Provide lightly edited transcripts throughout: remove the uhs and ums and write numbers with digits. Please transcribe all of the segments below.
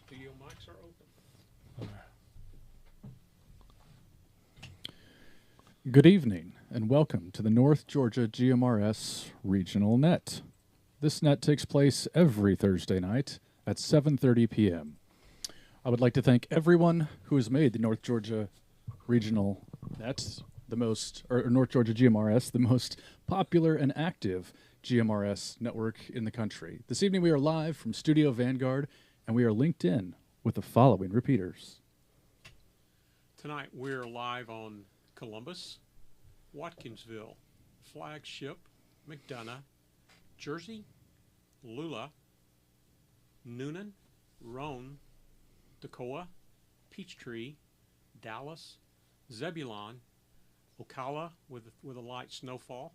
Studio mics are open. Good evening, and welcome to the North Georgia GMRS Regional Net. This net takes place every Thursday night at 7:30 p.m. I would like to thank everyone who has made the North Georgia Regional Net North Georgia GMRS the most popular and active GMRS network in the country. This evening we are live from Studio Vanguard, and we are linked in with the following repeaters. Tonight we're live on Columbus, Watkinsville, Flagship, McDonough, Jersey, Lula, Noonan, Roan, Toccoa, Peachtree, Dallas, Zebulon, Ocala with a light snowfall,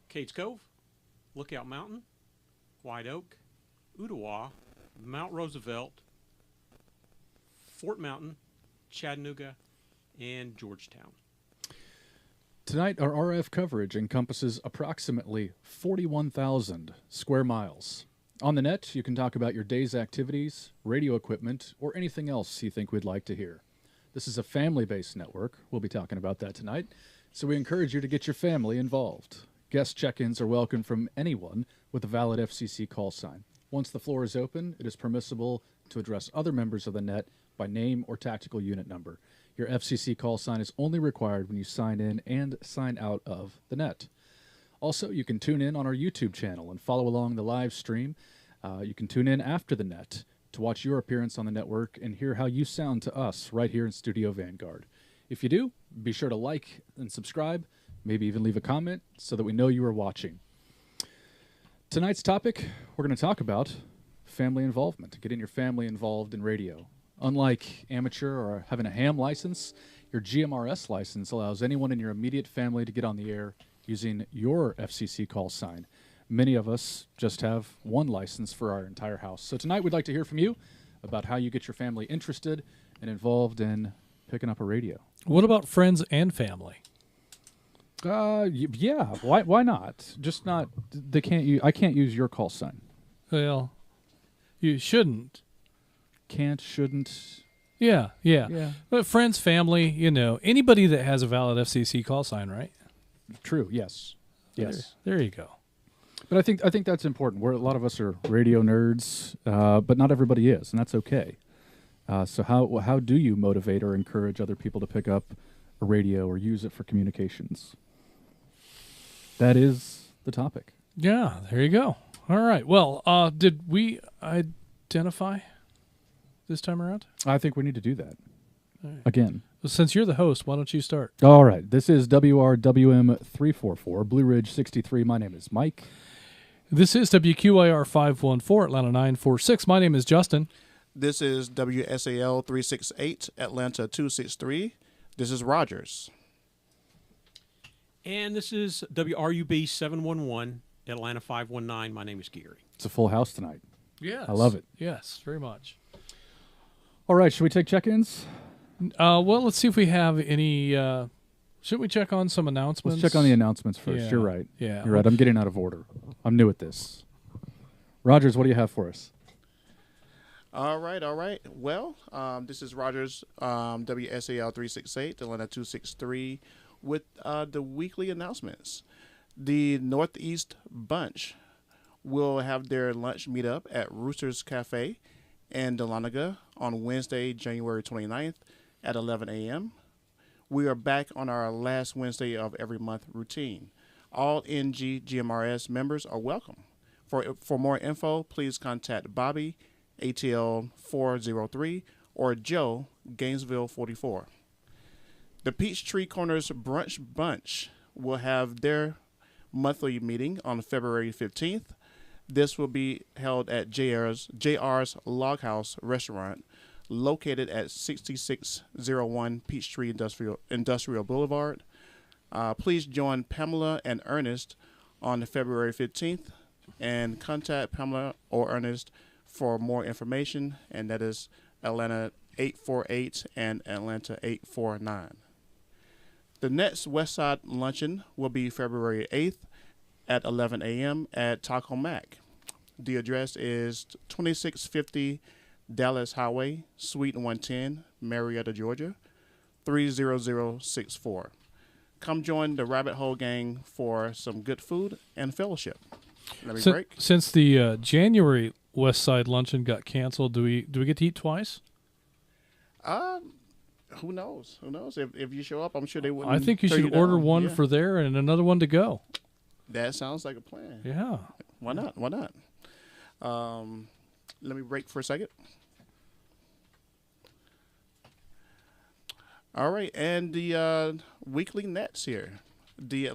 Cades Cove, Lookout Mountain, White Oak, Ottawa, Mount Roosevelt, Fort Mountain, Chattanooga, and Georgetown. Tonight, our RF coverage encompasses approximately 41,000 square miles. On the net, you can talk about your day's activities, radio equipment, or anything else you think we'd like to hear. This is a family-based network. We'll be talking about that tonight, so we encourage you to get your family involved. Guest check-ins are welcome from anyone with a valid FCC call sign. Once the floor is open, it is permissible to address other members of the net by name or tactical unit number. Your FCC call sign is only required when you sign in and sign out of the net. Also, you can tune in on our YouTube channel and follow along the live stream. You can tune in after the net to watch your appearance on the network and hear how you sound to us right here in Studio Vanguard. If you do, be sure to like and subscribe, maybe even leave a comment so that we know you are watching. Tonight's topic, we're going to talk about family involvement, getting your family involved in radio. Unlike amateur or having a ham license, your GMRS license allows anyone in your immediate family to get on the air using your FCC call sign. Many of us just have one license for our entire house. So tonight we'd like to hear from you about how you get your family interested and involved in picking up a radio. What about friends and family? Yeah. Why not? Just not. They can't. I can't use your call sign. Well, you shouldn't. Can't. Shouldn't. Yeah. But friends, family, anybody that has a valid FCC call sign, right? True. Yes. There you go. But I think that's important. A lot of us are radio nerds, but not everybody is, and that's okay. So how do you motivate or encourage other people to pick up a radio or use it for communications? That is the topic. Yeah, there you go. All right. Well, did we identify this time around? I think we need to do that All right. again. Well, since you're the host, why don't you start? All right. This is WRWM 344, Blue Ridge 63. My name is Mike. This is WQIR 514, Atlanta 946. My name is Justin. This is WSAL 368, Atlanta 263. This is Rogers. And this is WRUB 711, Atlanta 519. My name is Gary. It's a full house tonight. Yes. I love it. Yes, very much. All right. Should we take check-ins? Well, let's see if we have any. Should we check on some announcements? Let's check on the announcements first. Yeah. You're right. Yeah. You're right. I'm getting out of order. I'm new at this. Rogers, what do you have for us? All right. Well, this is Rogers, WSAL 368, Atlanta 263, with the weekly announcements. The Northeast Bunch will have their lunch meetup at Rooster's Cafe in Dahlonega on Wednesday, January 29th at 11 a.m. We are back on our last Wednesday of every month routine. All NGGMRS members are welcome. For more info, please contact Bobby, ATL 403, or Joe, Gainesville 44. The Peachtree Corners Brunch Bunch will have their monthly meeting on February 15th. This will be held at JR's Log House Restaurant, located at 6601 Peachtree Industrial Boulevard. Please join Pamela and Ernest on February 15th and contact Pamela or Ernest for more information, and that is Atlanta 848 and Atlanta 849. The next Westside Luncheon will be February 8th at 11 a.m. at Taco Mac. The address is 2650 Dallas Highway, Suite 110, Marietta, Georgia, 30064. Come join the Rabbit Hole Gang for some good food and fellowship. Let me break. Since the January West Side Luncheon got canceled, do we get to eat twice? Who knows? Who knows? If you show up, I'm sure they wouldn't. I think you turn should order down. one Yeah. for there and another one to go. That sounds like a plan. Yeah. Why not? Why not? Let me break for a second. All right, and the weekly nets here. The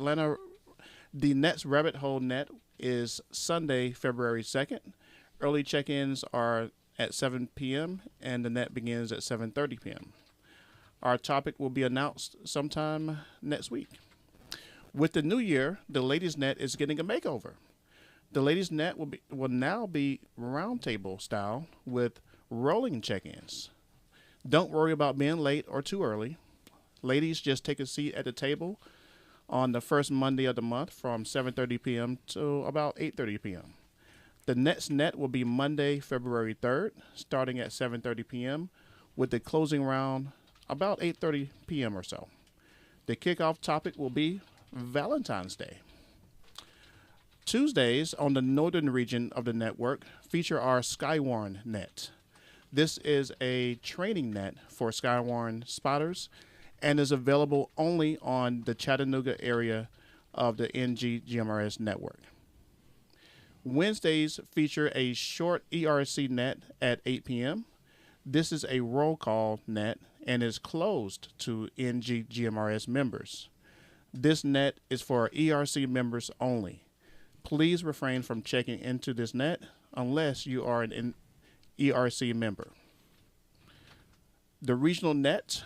Nets Rabbit Hole Net is Sunday, February 2nd. Early check-ins are at 7 p.m. and the net begins at 7:30 p.m. Our topic will be announced sometime next week. With the new year, the ladies' net is getting a makeover. The ladies' net will now be roundtable style with rolling check-ins. Don't worry about being late or too early. Ladies, just take a seat at the table on the first Monday of the month from 7:30 p.m. to about 8:30 p.m. The next net will be Monday, February 3rd, starting at 7:30 p.m. with the closing round about 8:30 p.m. or so. The kickoff topic will be Valentine's Day. Tuesdays on the northern region of the network feature our Skywarn net. This is a training net for Skywarn spotters and is available only on the Chattanooga area of the NGGMRS network. Wednesdays feature a short ERC net at 8 p.m. This is a roll call net and is closed to NGGMRS members. This net is for ERC members only. Please refrain from checking into this net unless you are an ERC member. The regional net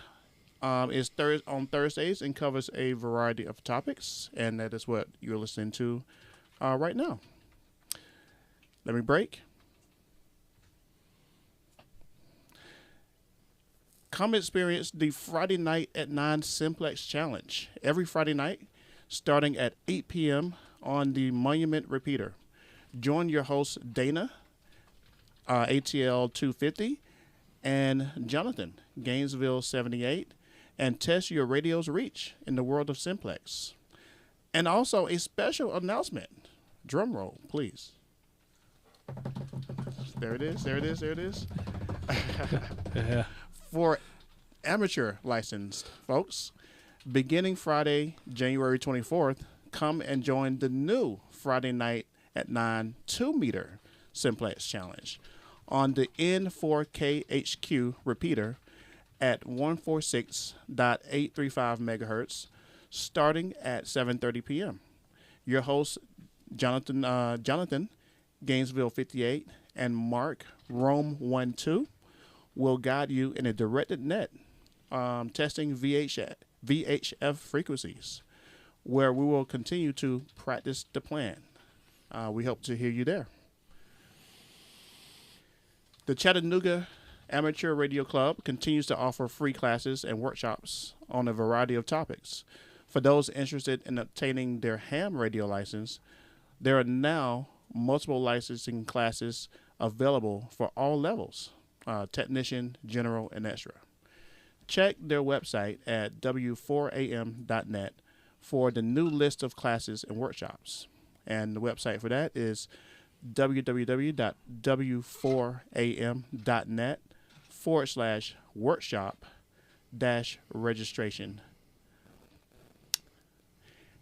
is on Thursdays and covers a variety of topics, and that is what you're listening to right now. Let me break. Come experience the Friday Night at 9 Simplex Challenge every Friday night, starting at 8 p.m. on the Monument Repeater. Join your hosts Dana, ATL 250, and Jonathan, Gainesville 78, and test your radio's reach in the world of Simplex. And also a special announcement. Drum roll, please. There it is, there it is, there it is. Yeah. For amateur licensed folks, beginning Friday, January 24th, come and join the new Friday Night at 9 2-meter Simplex Challenge on the N4KHQ repeater at 146.835 megahertz, starting at 7:30 p.m. Your hosts, Jonathan, Gainesville 58, and Mark, Rome 12, will guide you in a directed net, testing VHF frequencies, where we will continue to practice the plan. We hope to hear you there. The Chattanooga Amateur Radio Club continues to offer free classes and workshops on a variety of topics. For those interested in obtaining their ham radio license, there are now multiple licensing classes available for all levels, technician, general, and extra. Check their website at w4am.net for the new list of classes and workshops. And the website for that is www.w4am.net/workshop-registration.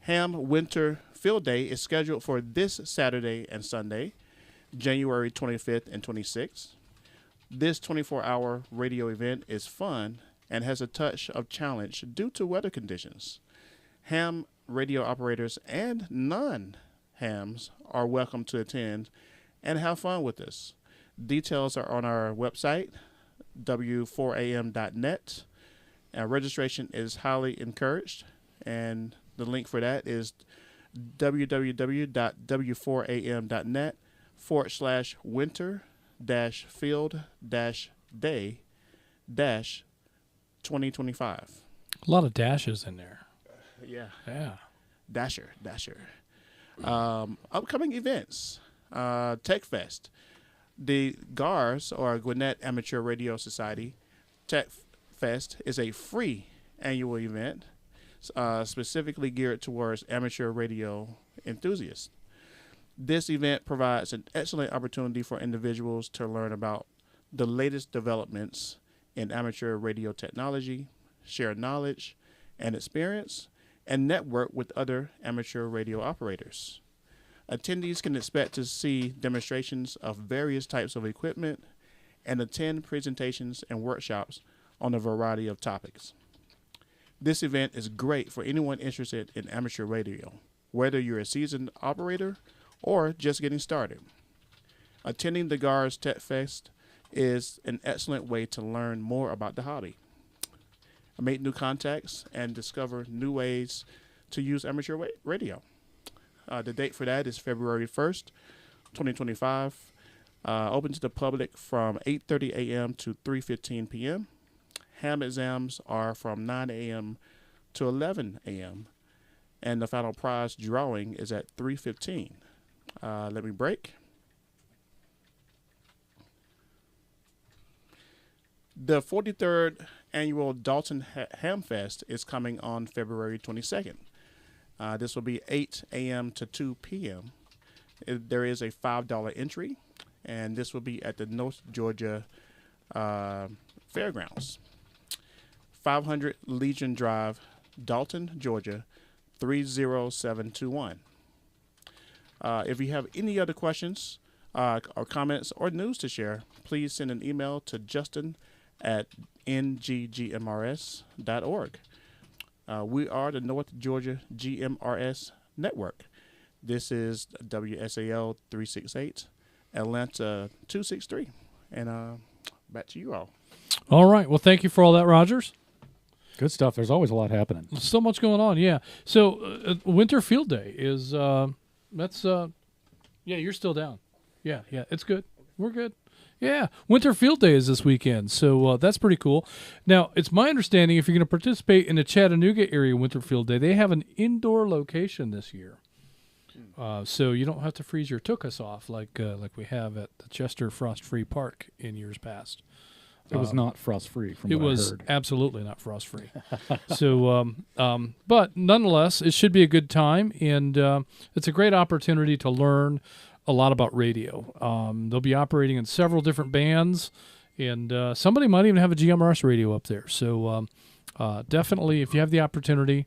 Ham Winter Field Day is scheduled for this Saturday and Sunday, January 25th and 26th. This 24-hour radio event is fun and has a touch of challenge due to weather conditions. Ham radio operators and non-hams are welcome to attend and have fun with us. Details are on our website, w4am.net, and registration is highly encouraged, and the link for that is www.w4am.net/winter-field-day-2025. A lot of dashes in there. Yeah. Yeah. Dasher. Upcoming events. Tech Fest. The GARS, or Gwinnett Amateur Radio Society, Tech Fest is a free annual event specifically geared towards amateur radio enthusiasts. This event provides an excellent opportunity for individuals to learn about the latest developments in amateur radio technology, share knowledge and experience, and network with other amateur radio operators. Attendees can expect to see demonstrations of various types of equipment and attend presentations and workshops on a variety of topics. This event is great for anyone interested in amateur radio, whether you're a seasoned operator or just getting started. Attending the GARS Tech Fest is an excellent way to learn more about the hobby, make new contacts, and discover new ways to use amateur radio. The date for that is February 1st, 2025. Open to the public from 8:30 a.m. to 3:15 p.m. Ham exams are from 9 a.m. to 11 a.m. And the final prize drawing is at 3:15. Let me break. The 43rd annual Dalton Ham Fest is coming on February 22nd. This will be 8 a.m. to 2 p.m. There is a $5 entry, and this will be at the North Georgia Fairgrounds. 500 Legion Drive, Dalton, Georgia, 30721. If you have any other questions or comments or news to share, please send an email to justin@NGGMRS.org. We are the North Georgia GMRS Network. This is WSAL 368, Atlanta 263. And back to you all. All right. Well, thank you for all that, Rogers. Good stuff. There's always a lot happening. So much going on, yeah. So Winter Field Day is yeah, you're still down. Yeah, it's good. We're good. Yeah, Winter Field Day is this weekend, so that's pretty cool. Now, it's my understanding if you're going to participate in the Chattanooga area Winter Field Day, they have an indoor location this year. So you don't have to freeze your tuchus off like we have at the Chester Frost-Free Park in years past. It was not frost-free from what I heard. It was absolutely not frost-free. So, but nonetheless, it should be a good time, and it's a great opportunity to learn a lot about radio. They'll be operating in several different bands, and somebody might even have a GMRS radio up there. So definitely, if you have the opportunity,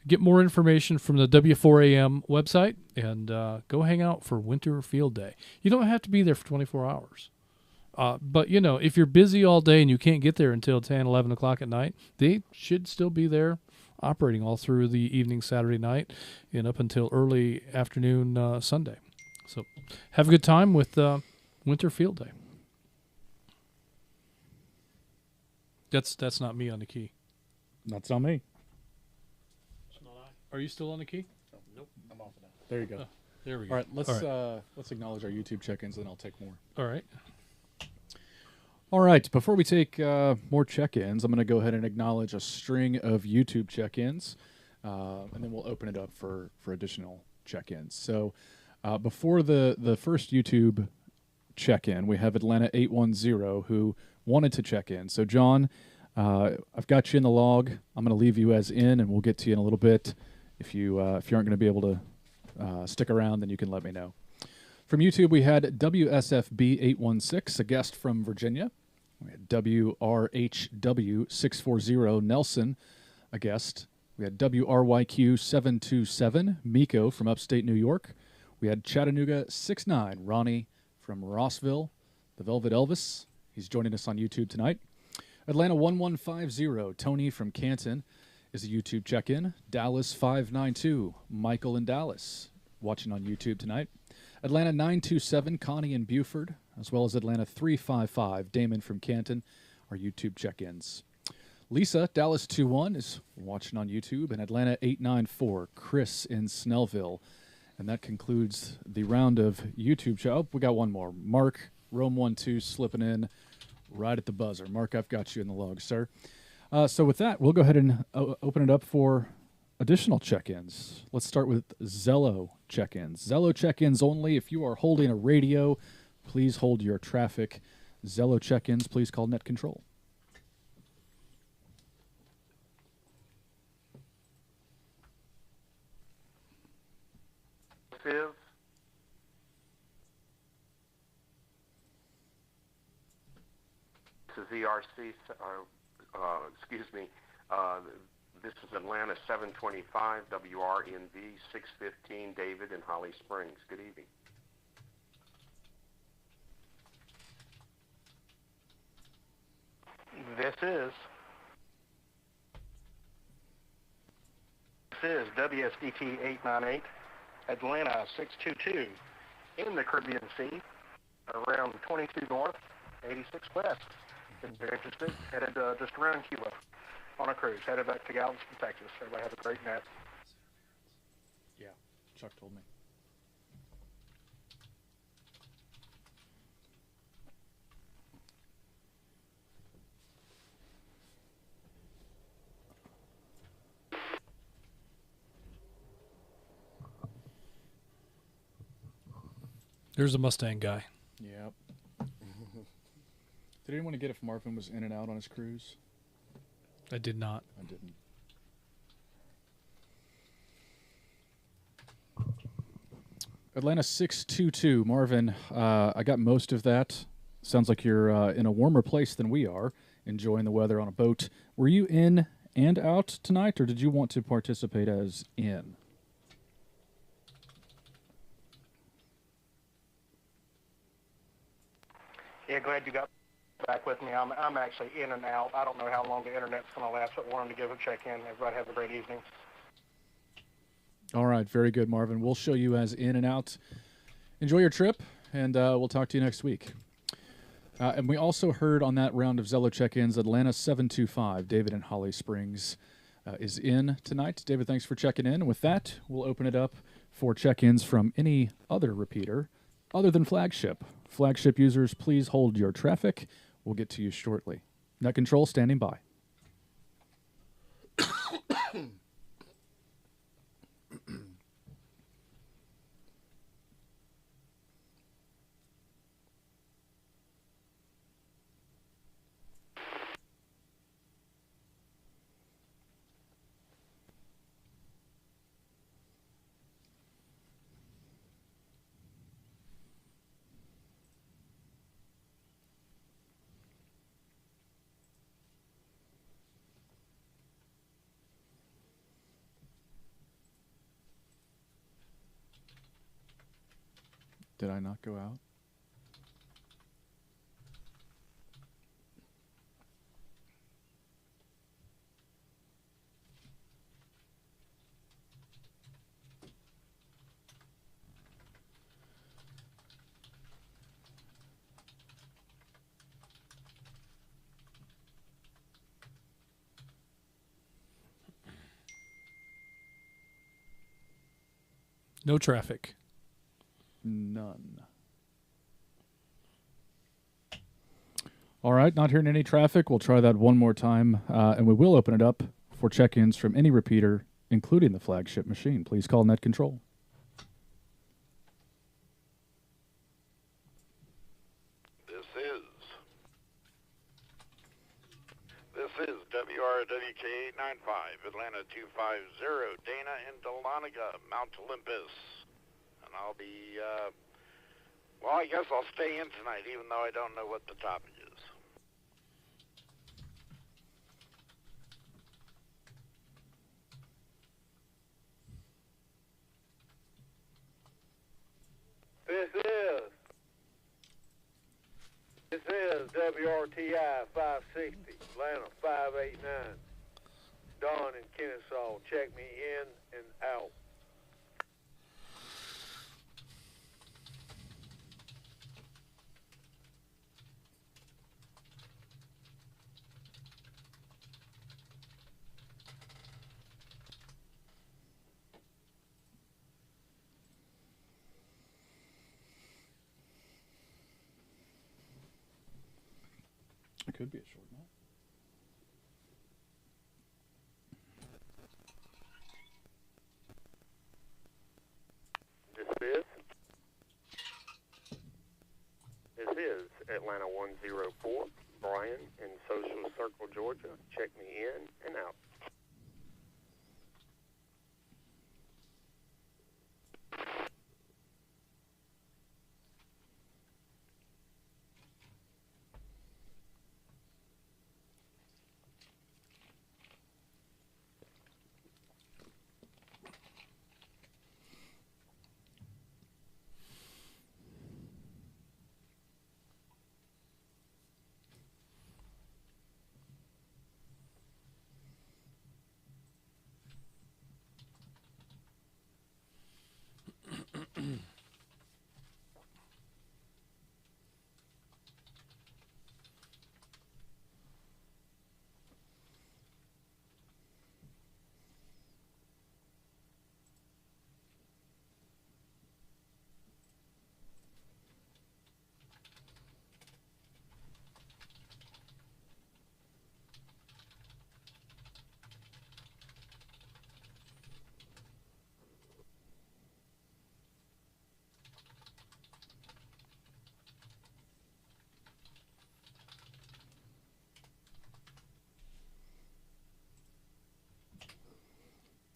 get more information from the W4AM website, and go hang out for Winter Field Day. You don't have to be there for 24 hours. But, you know, if you're busy all day and you can't get there until 10, 11 o'clock at night, they should still be there operating all through the evening Saturday night and up until early afternoon Sunday. So have a good time with Winter Field Day. That's not me on the key. That's not me. It's not I. Are you still on the key? Nope, I'm off of that. There you go. There we go. All right, let's acknowledge our YouTube check-ins, and then I'll take more. All right. All right, before we take more check-ins, I'm going to go ahead and acknowledge a string of YouTube check-ins, and then we'll open it up for additional check-ins. So before the first YouTube check-in, we have Atlanta 810 who wanted to check in. So John, I've got you in the log. I'm going to leave you as in, and we'll get to you in a little bit. If you aren't going to be able to stick around, then you can let me know. From YouTube, we had WSFB816, a guest from Virginia. We had WRHW640, Nelson, a guest. We had WRYQ727, Miko from upstate New York. We had Chattanooga 69, Ronnie from Rossville. The Velvet Elvis, He's joining us on YouTube tonight. Atlanta 1150, Tony from Canton is a YouTube check-in. Dallas 592, Michael in Dallas, watching on YouTube tonight. Atlanta 927, Connie in Buford, as well as Atlanta 355, Damon from Canton, are YouTube check-ins. Lisa, Dallas 21, is watching on YouTube, and Atlanta 894, Chris in Snellville. And that concludes the round of YouTube show. Oh, we got one more. Mark, Rome 12, slipping in right at the buzzer. Mark, I've got you in the log, sir. So with that, we'll go ahead and open it up for additional check-ins. Let's start with Zello check-ins. Zello check-ins only. If you are holding a radio, please hold your traffic. Zello check-ins, please call net control. This is ERC, this is Atlanta 725, WRNV 615, David in Holly Springs. Good evening. This is WSDT 898, Atlanta 622, in the Caribbean Sea, around 22 north, 86 west. If you're interested, headed just around Cuba on a cruise, headed back to Galveston, Texas. Everybody have a great night. Yeah, Chuck told me. There's a Mustang guy. Yep. Did anyone get if Marvin was in and out on his cruise? I did not. I didn't. Atlanta 622, Marvin. I got most of that. Sounds like you're in a warmer place than we are, enjoying the weather on a boat. Were you in and out tonight, or did you want to participate as in? Yeah, glad you got back with me. I'm actually in and out. I don't know how long the internet's going to last, but wanted to give a check-in. Everybody have a great evening. All right, very good, Marvin. We'll show you as in and out. Enjoy your trip, and we'll talk to you next week. And we also heard on that round of Zello check-ins, Atlanta 725, David in Holly Springs, is in tonight. David, thanks for checking in. With that, we'll open it up for check-ins from any other repeater other than Flagship. Flagship users, please hold your traffic. We'll get to you shortly. Net control standing by. Did I not go out? No traffic. None. All right, not hearing any traffic. We'll try that one more time, and we will open it up for check-ins from any repeater, including the Flagship machine. Please call net control. This is WRWK 895, Atlanta 250, Dana in Dahlonega, Mount Olympus. And I'll be, well, I guess I'll stay in tonight, even though I don't know what the topic is. This is WRWK 560, Atlanta 589. Don in Kennesaw, check me in and out. It could be a short night. This is Atlanta 104, Brian in Social Circle, Georgia. Check me in and out.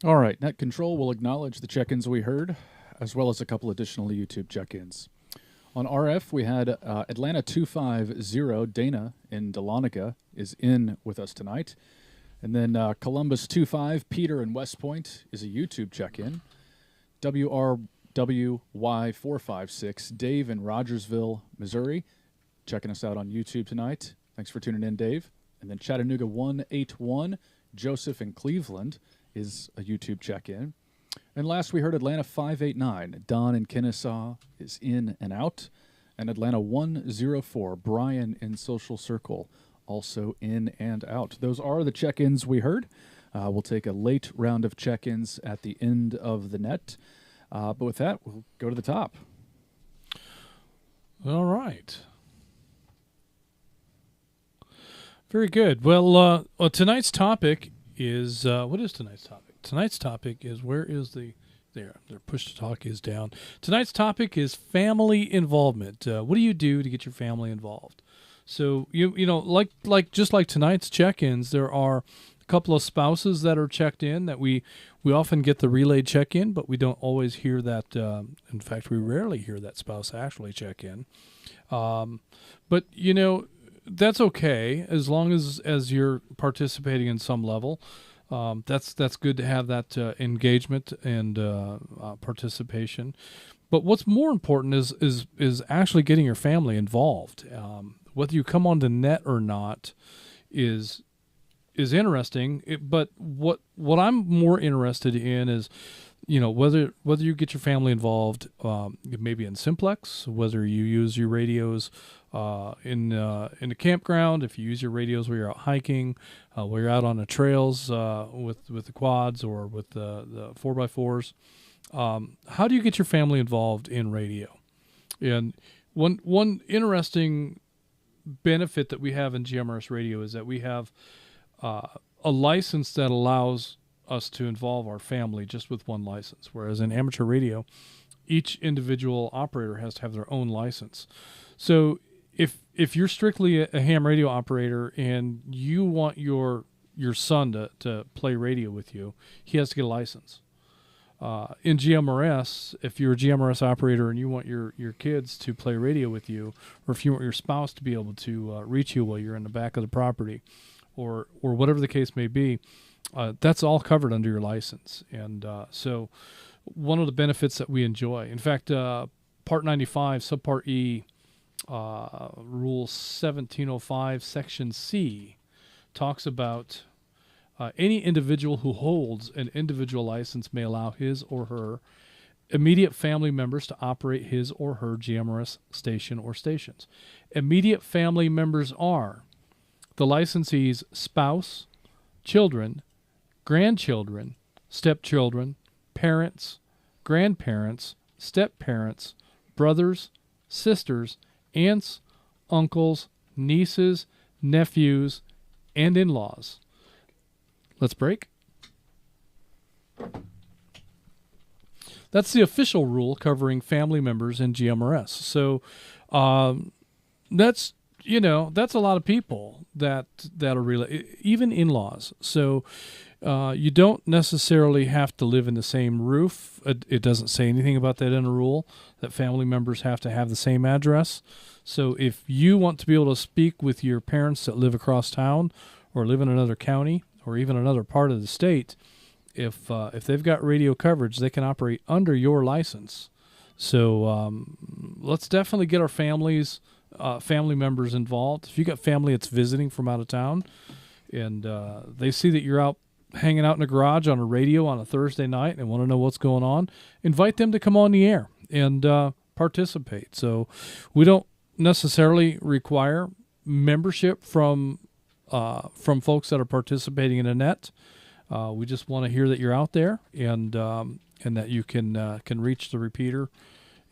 All right, Net Control will acknowledge the check-ins we heard, as well as a couple additional YouTube check-ins. On RF, we had Atlanta 250, Dana in Dahlonega is in with us tonight. And then Columbus 25, Peter in West Point is a YouTube check-in. WRWY456, Dave in Rogersville, Missouri, checking us out on YouTube tonight. Thanks for tuning in, Dave. And then Chattanooga 181, Joseph in Cleveland is a YouTube check-in. And last we heard Atlanta 589, Don in Kennesaw is in and out. And Atlanta 104, Brian in Social Circle, also in and out. Those are the check-ins we heard. We'll take a late round of check-ins at the end of the net. But with that, we'll go to the top. All right. Very good. Well, tonight's topic is, what is tonight's topic? Tonight's topic is, where is the, their push to talk is down. Tonight's topic is family involvement. What do you do to get your family involved? So, you know, just like tonight's check-ins, there are a couple of spouses that are checked in that we often get the relayed check-in, but we don't always hear that. In fact, we rarely hear that spouse actually check in. But, you know, that's okay as long as you're participating in some level. That's good to have that engagement and participation. But what's more important is actually getting your family involved. Whether you come on the net or not is interesting. But what I'm more interested in is, you know, whether you get your family involved, maybe in simplex, whether you use your radios in the campground, if you use your radios where you're out hiking, where you're out on the trails with the quads or with the 4x4s. How do you get your family involved in radio? And one interesting benefit that we have in GMRS radio is that we have a license that allows us to involve our family just with one license, whereas in amateur radio, each individual operator has to have their own license. So if you're strictly a ham radio operator and you want your son to play radio with you, he has to get a license. In GMRS, if you're a GMRS operator and you want your kids to play radio with you, or if you want your spouse to be able to reach you while you're in the back of the property, or whatever the case may be, that's all covered under your license. And so one of the benefits that we enjoy, in fact, Part 95, Subpart E, Rule 1705, Section C, talks about any individual who holds an individual license may allow his or her immediate family members to operate his or her GMRS station or stations. Immediate family members are the licensee's spouse, children, grandchildren, stepchildren, parents, grandparents, step-parents, brothers, sisters, aunts, uncles, nieces, nephews, and in-laws. Let's break. That's the official rule covering family members in GMRS. So that's a lot of people that are even in-laws. So you don't necessarily have to live in the same roof. It doesn't say anything about that in a rule, that family members have to have the same address. So if you want to be able to speak with your parents that live across town or live in another county or even another part of the state, if they've got radio coverage, they can operate under your license. So let's definitely get our family members involved. If you got family that's visiting from out of town and they see that you're out hanging out in a garage on a radio on a Thursday night and want to know what's going on, invite them to come on the air and participate. So we don't necessarily require membership from folks that are participating in a net. We just want to hear that you're out there and that you can reach the repeater.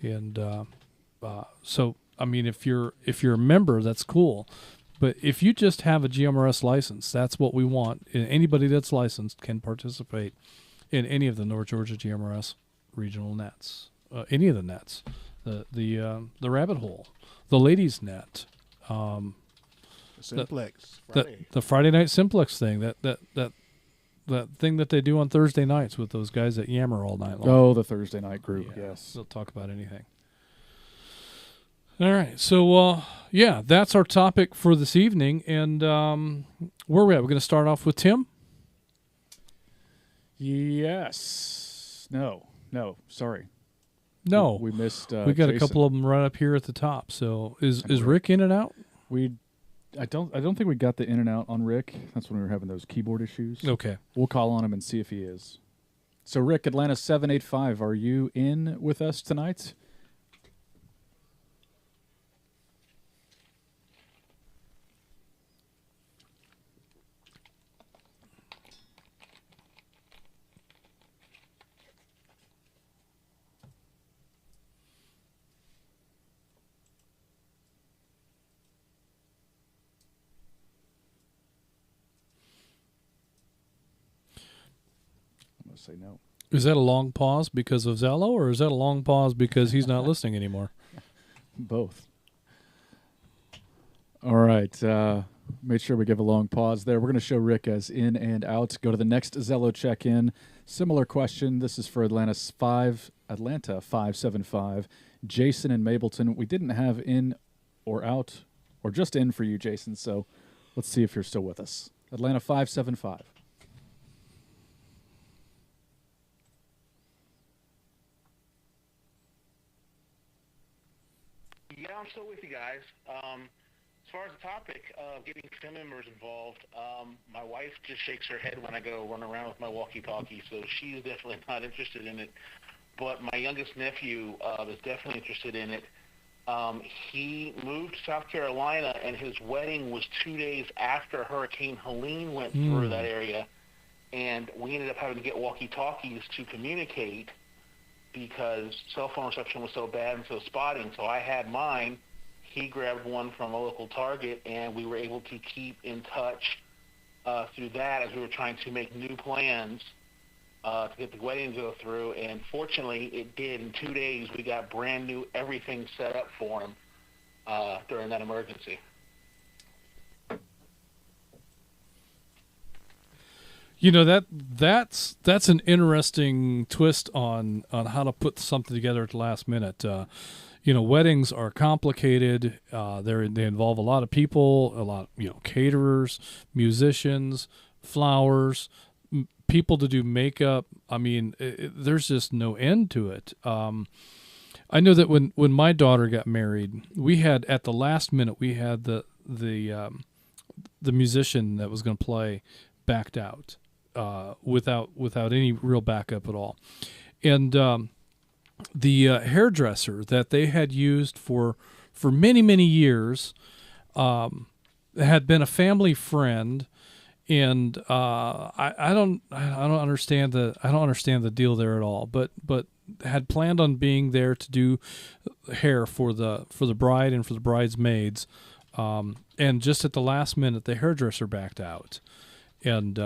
And so, I mean, if you're a member, that's cool. But if you just have a GMRS license, that's what we want. And anybody that's licensed can participate in any of the North Georgia GMRS regional nets, any of the nets, the rabbit hole, the ladies net, Simplex. the Friday night simplex thing, that thing that they do on Thursday nights with those guys that yammer all night long. Oh, the Thursday night group. Yeah, Yes. they'll talk about anything. All right. So, that's our topic for this evening. And where are we at? We're going to start off with Tim? Yes. No. Sorry. No. We missed we got Jason. a couple of them right up here at the top. So is Rick in and out? I don't think we got the in and out on Rick. That's when we were having those keyboard issues. Okay. We'll call on him and see if he is. So Rick, Atlanta 785, are you in with us tonight? Say no. Is that a long pause because of Zello, or is that a long pause because he's not listening anymore? Both. All right. Made sure we give a long pause there. We're going to show Rick as in and out. Go to the next Zello check-in. Similar question. This is for Atlanta 575. Jason and Mableton. We didn't have in or out, or just in for you, Jason. So let's see if you're still with us. Atlanta 575. Yeah, I'm still with you guys. As far as the topic of getting family members involved, my wife just shakes her head when I go run around with my walkie-talkie, so she's definitely not interested in it. But my youngest nephew is definitely interested in it. He moved to South Carolina, and his wedding was 2 days after Hurricane Helene went through that area, and we ended up having to get walkie-talkies to communicate because cell phone reception was so bad and so spotting. So I had mine. He grabbed one from a local Target, and we were able to keep in touch through that as we were trying to make new plans to get the wedding to go through. And fortunately, it did. In 2 days, we got brand new everything set up for him during that emergency. You know, that's an interesting twist on how to put something together at the last minute. Weddings are complicated. They involve a lot of people, a lot, caterers, musicians, flowers, people to do makeup. I mean, there's just no end to it. I know that when my daughter got married, we had at the last minute we had the musician that was going to play backed out without any real backup at all, and the hairdresser that they had used for many years had been a family friend. And I don't understand the deal there at all. But had planned on being there to do hair for the bride and for the bridesmaids, and just at the last minute, the hairdresser backed out, and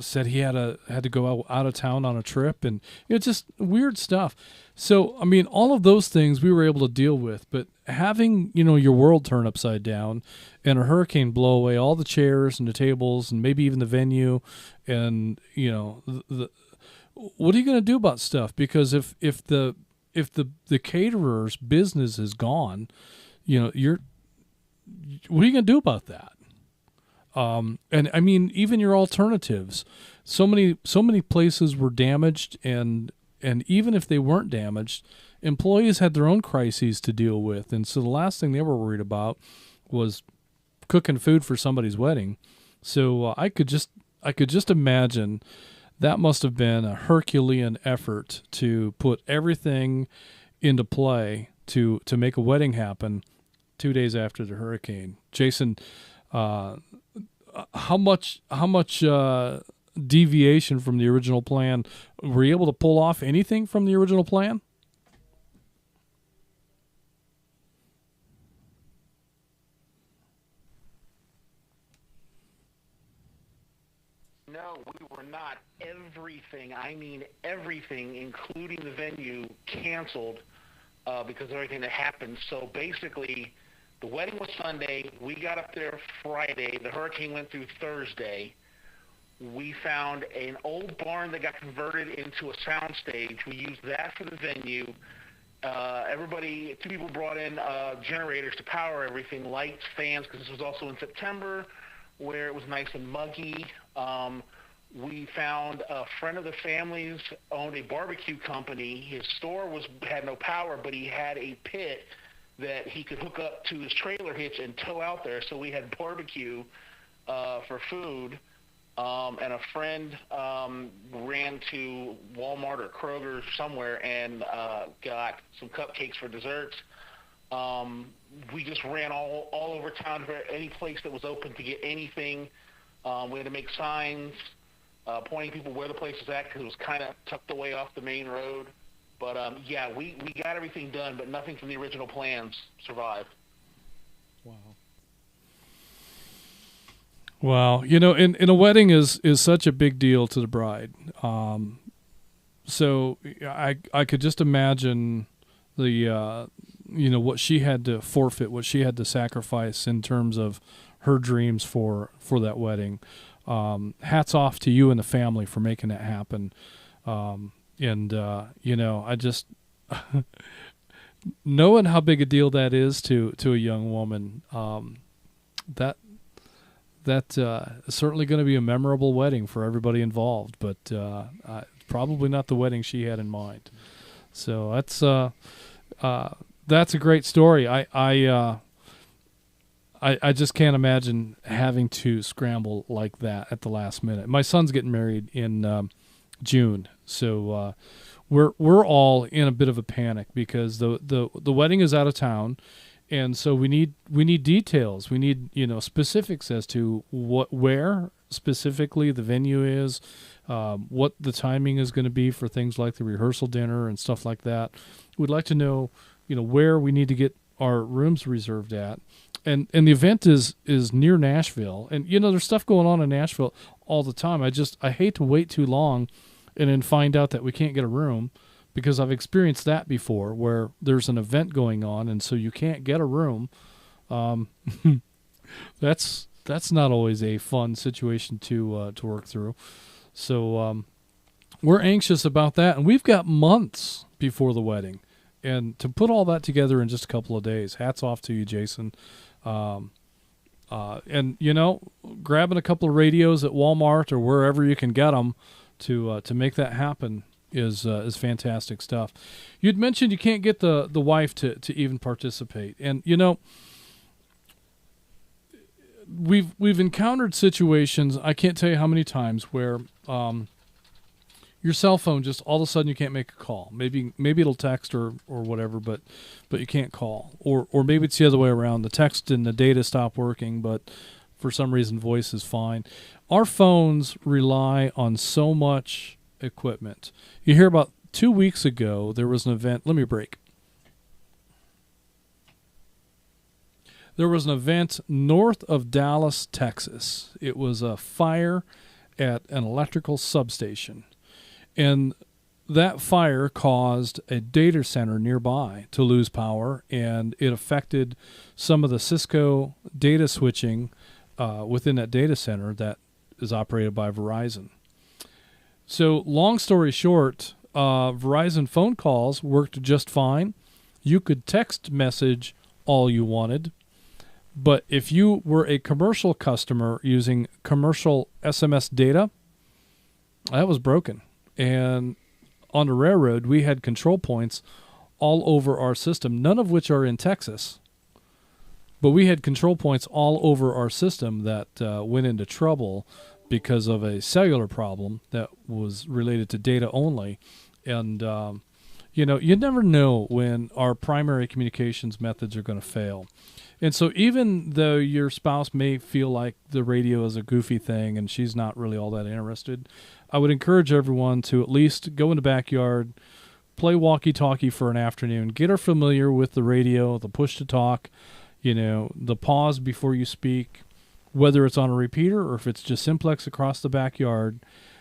said he had to go out of town on a trip, and just weird stuff. So I mean, all of those things we were able to deal with, but having your world turn upside down and a hurricane blow away all the chairs and the tables and maybe even the venue, and what are you going to do about stuff? Because if the caterer's business is gone, what are you going to do about that? And I mean, even your alternatives, so many places were damaged, and even if they weren't damaged, employees had their own crises to deal with. And so the last thing they were worried about was cooking food for somebody's wedding. So I could just imagine that must have been a Herculean effort to put everything into play to make a wedding happen 2 days after the hurricane. Jason, how much deviation from the original plan were you able to pull off? Anything from the original plan? No, we were not. Everything, I mean everything, including the venue, canceled because of everything that happened. So basically, the wedding was Sunday. We got up there Friday. The hurricane went through Thursday. We found an old barn that got converted into a sound stage. We used that for the venue. Two people brought in generators to power everything, lights, fans, because this was also in September where it was nice and muggy. We found a friend of the family's owned a barbecue company. His store had no power, but he had a pit that he could hook up to his trailer hitch and tow out there. So we had barbecue for food. And a friend ran to Walmart or Kroger somewhere and got some cupcakes for desserts. We just ran all over town for any place that was open to get anything. We had to make signs pointing people where the place was at because it was kind of tucked away off the main road. But, yeah, we got everything done, but nothing from the original plans survived. Wow. Wow, and a wedding is such a big deal to the bride. So I could just imagine the what she had to forfeit, what she had to sacrifice in terms of her dreams for that wedding. Hats off to you and the family for making that happen. I just knowing how big a deal that is to a young woman, that is certainly going to be a memorable wedding for everybody involved, but probably not the wedding she had in mind. So that's a great story. I just can't imagine having to scramble like that at the last minute. My son's getting married in June, so we're all in a bit of a panic because the wedding is out of town. And so we need details. We need specifics as to where specifically the venue is, what the timing is going to be for things like the rehearsal dinner and stuff like that. We'd like to know where we need to get our rooms reserved at, and the event is near Nashville, and there's stuff going on in Nashville all the time. I hate to wait too long, and then find out that we can't get a room. Because I've experienced that before, where there's an event going on, and so you can't get a room. That's not always a fun situation to work through. So we're anxious about that, and we've got months before the wedding, and to put all that together in just a couple of days. Hats off to you, Jason. And grabbing a couple of radios at Walmart or wherever you can get them to make that happen. is fantastic stuff. You'd mentioned you can't get the wife to even participate, and we've encountered situations, I can't tell you how many times, where your cell phone just all of a sudden you can't make a call. Maybe it'll text or whatever, but you can't call. Or maybe it's the other way around. The text and the data stop working, but for some reason voice is fine. Our phones rely on so much equipment. You hear about 2 weeks ago there was an event. Let me break. There was an event north of Dallas, Texas. It was a fire at an electrical substation. And that fire caused a data center nearby to lose power, and it affected some of the Cisco data switching within that data center that is operated by Verizon. So long story short, Verizon phone calls worked just fine. You could text message all you wanted. But if you were a commercial customer using commercial SMS data, that was broken. And on the railroad, we had control points all over our system, none of which are in Texas. But we had control points all over our system that went into trouble because of a cellular problem that was related to data only. And, you never know when our primary communications methods are going to fail. And so even though your spouse may feel like the radio is a goofy thing and she's not really all that interested, I would encourage everyone to at least go in the backyard, play walkie-talkie for an afternoon, get her familiar with the radio, the push-to-talk, the pause before you speak, whether it's on a repeater or if it's just simplex across the backyard.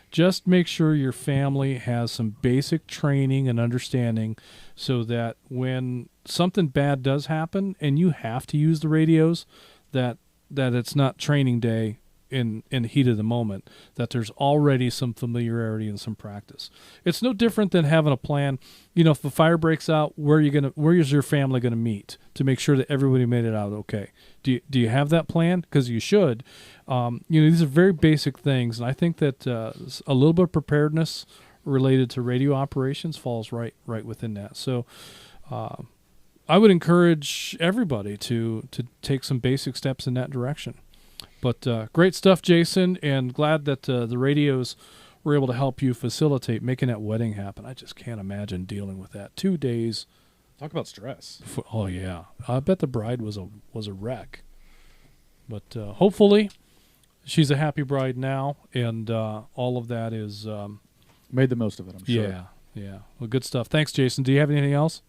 Just make sure your family has some basic training and understanding so that when something bad does happen and you have to use the radios, that it's not training day in the heat of the moment, that there's already some familiarity and some practice. It's no different than having a plan. If a fire breaks out, where is your family going to meet to make sure that everybody made it out okay? Do you have that plan? Because you should. These are very basic things, and I think that a little bit of preparedness related to radio operations falls right within that. So I would encourage everybody to take some basic steps in that direction. But great stuff, Jason, and glad that the radios were able to help you facilitate making that wedding happen. I just can't imagine dealing with that. 2 days. Talk about stress. Oh, yeah. I bet the bride was a wreck. But hopefully she's a happy bride now, and all of that is... made the most of it, I'm sure. Yeah. Well, good stuff. Thanks, Jason. Do you have anything else?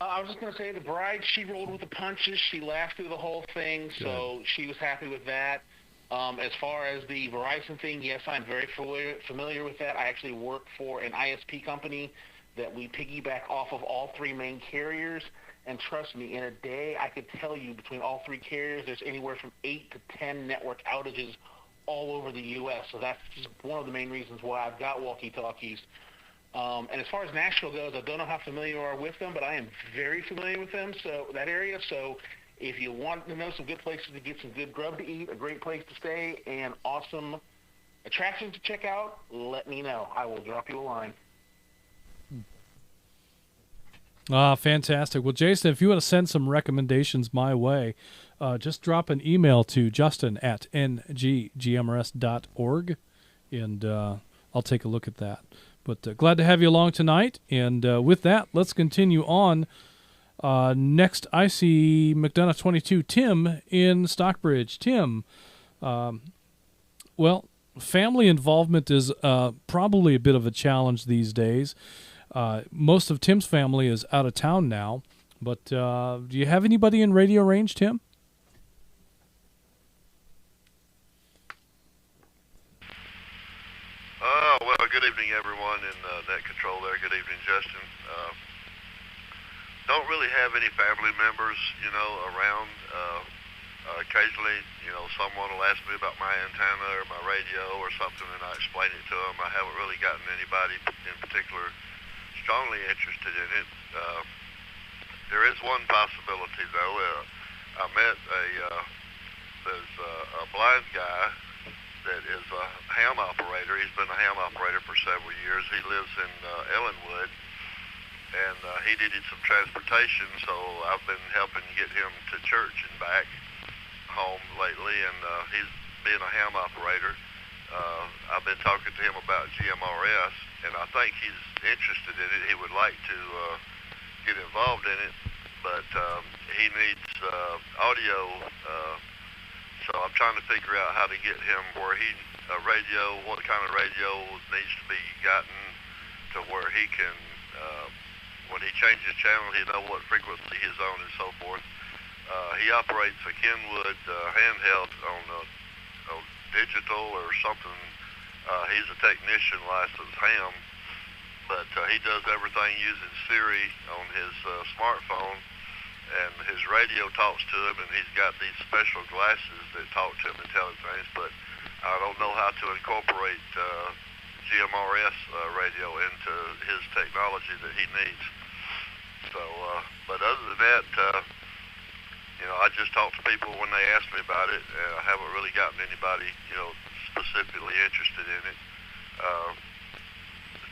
I was just going to say the bride, she rolled with the punches. She laughed through the whole thing, so she was happy with that. As far as the Verizon thing, yes, I'm very familiar with that. I actually work for an ISP company that we piggyback off of all three main carriers. And trust me, in a day, I could tell you between all three carriers, there's anywhere from 8 to 10 network outages all over the U.S. So that's just one of the main reasons why I've got walkie-talkies. And as far as Nashville goes, I don't know how familiar you are with them, but I am very familiar with them, so that area. So if you want to know some good places to get some good grub to eat, a great place to stay, and awesome attractions to check out, let me know. I will drop you a line. Fantastic. Well, Jason, if you want to send some recommendations my way, just drop an email to justin@NGGMRS.org, and I'll take a look at that. But glad to have you along tonight. And with that, let's continue on. Next, I see McDonough 22, Tim in Stockbridge. Tim, well, family involvement is probably a bit of a challenge these days. Most of Tim's family is out of town now. But do you have anybody in radio range, Tim? Well, good evening, everyone in Net Control there. Good evening, Justin. Don't really have any family members, around. Occasionally, someone will ask me about my antenna or my radio or something, and I explain it to them. I haven't really gotten anybody in particular strongly interested in it. There is one possibility, though. I met there's a blind guy that is a ham operator. He's been a ham operator for several years. He lives in Ellenwood, and he needed some transportation, so I've been helping get him to church and back home lately, and he's being a ham operator. I've been talking to him about GMRS, and I think he's interested in it. He would like to get involved in it, but he needs audio, so I'm trying to figure out how to get him where what kind of radio needs to be gotten to where he can, when he changes channel, he know what frequency he's on and so forth. He operates a Kenwood handheld on digital or something. He's a technician licensed ham, but he does everything using Siri on his smartphone, and his radio talks to him, and he's got these special glasses that talk to him and tell him things, but I don't know how to incorporate GMRS radio into his technology that he needs. So, but other than that, I just talk to people when they ask me about it. I haven't really gotten anybody, specifically interested in it.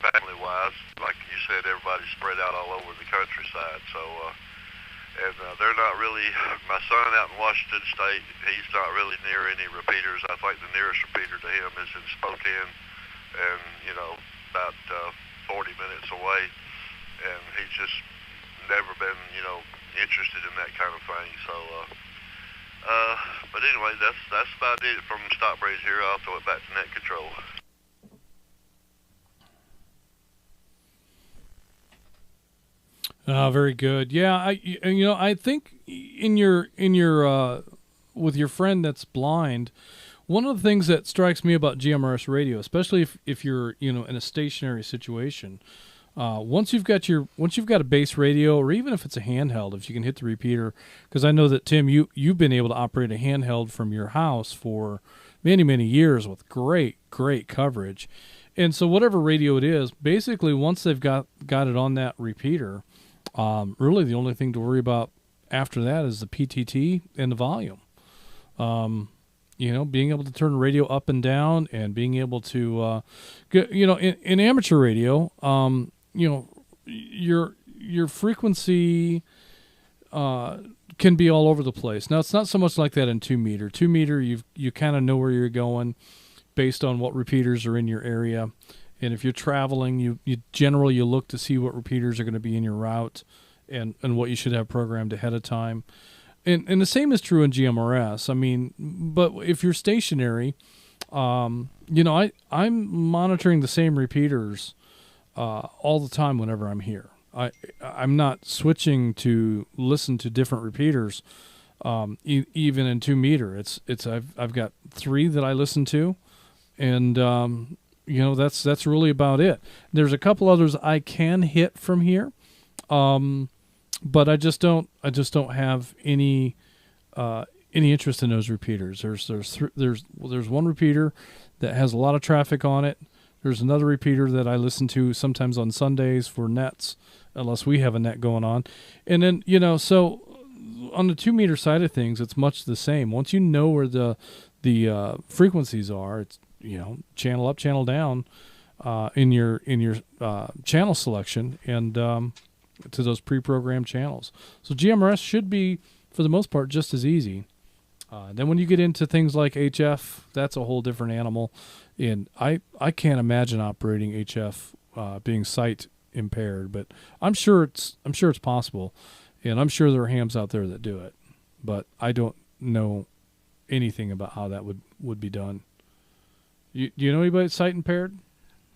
Family-wise, like you said, everybody's spread out all over the countryside. So, and they're not really. My son out in Washington State, he's not really near any repeaters. I think the nearest repeater to him is in Spokane, and about 40 minutes away. And he's just never been, interested in that kind of thing. So, but anyway, that's about it from Stockbridge here. I'll throw it back to net control. Very good. Yeah, I think in your with your friend that's blind, one of the things that strikes me about GMRS radio, especially if you're in a stationary situation, once you've got a base radio, or even if it's a handheld, if you can hit the repeater, because I know that Tim, you've been able to operate a handheld from your house for many years with great coverage, and so whatever radio it is, basically once they've got it on that repeater, really the only thing to worry about after that is the PTT and the volume. Being able to turn the radio up and down, and being able to, in amateur radio, your frequency can be all over the place. Now, it's not so much like that in 2 meter. 2 meter, you kind of know where you're going based on what repeaters are in your area. And if you're traveling, you generally look to see what repeaters are going to be in your route, and what you should have programmed ahead of time. And the same is true in GMRS. I mean, but if you're stationary, I'm monitoring the same repeaters all the time whenever I'm here. I'm not switching to listen to different repeaters, even in 2 meter. I've got 3 that I listen to, and that's really about it. There's a couple others I can hit from here, but I just don't have any interest in those repeaters. There's one repeater that has a lot of traffic on it. There's another repeater that I listen to sometimes on Sundays for nets, unless we have a net going on. And then, so on the 2 meter side of things, it's much the same. Once you know where the frequencies are, it's, channel up, channel down, in your channel selection, and to those pre-programmed channels. So GMRS should be, for the most part, just as easy. Then when you get into things like HF, that's a whole different animal. And I can't imagine operating HF being sight impaired, but I'm sure it's possible, and I'm sure there are hams out there that do it, but I don't know anything about how that would be done. Do you know anybody that's sight impaired?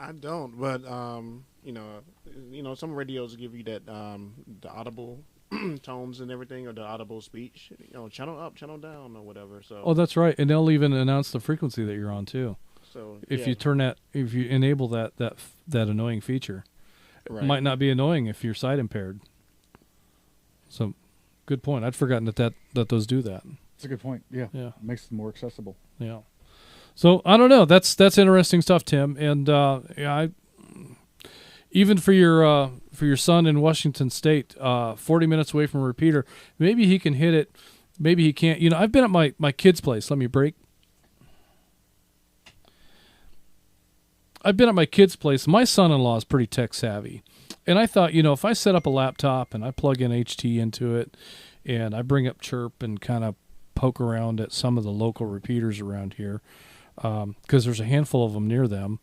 I don't, but some radios give you that the audible tones and everything, or the audible speech, channel up, channel down, or whatever. So. Oh, that's right, and they'll even announce the frequency that you're on too. So if you enable that annoying feature, right. It might not be annoying if you're sight impaired. So, good point. I'd forgotten that those do that. That's a good point. Yeah. Yeah. It makes them more accessible. Yeah. So I don't know. That's interesting stuff, Tim. And even for your son in Washington State, 40 minutes away from a repeater, maybe he can hit it maybe he can't. I've been at my kid's place. Let me break. I've been at my kid's place. My son-in-law is pretty tech savvy. And I thought, if I set up a laptop and I plug in HT into it and I bring up Chirp and kind of poke around at some of the local repeaters around here, because there's a handful of them near them,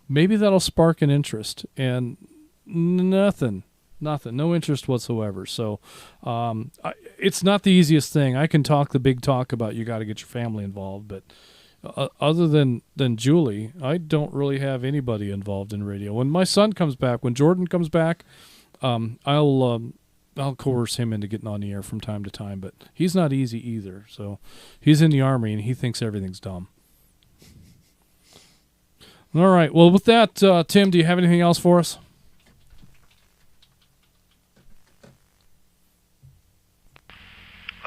maybe that'll spark an interest. And nothing, no interest whatsoever. So it's not the easiest thing. I can talk the big talk about you got to get your family involved, but other than Julie, I don't really have anybody involved in radio. When my son comes back, when Jordan comes back, I'll coerce him into getting on the air from time to time. But he's not easy either. So he's in the Army and he thinks everything's dumb. All right. Well, with that, Tim, do you have anything else for us?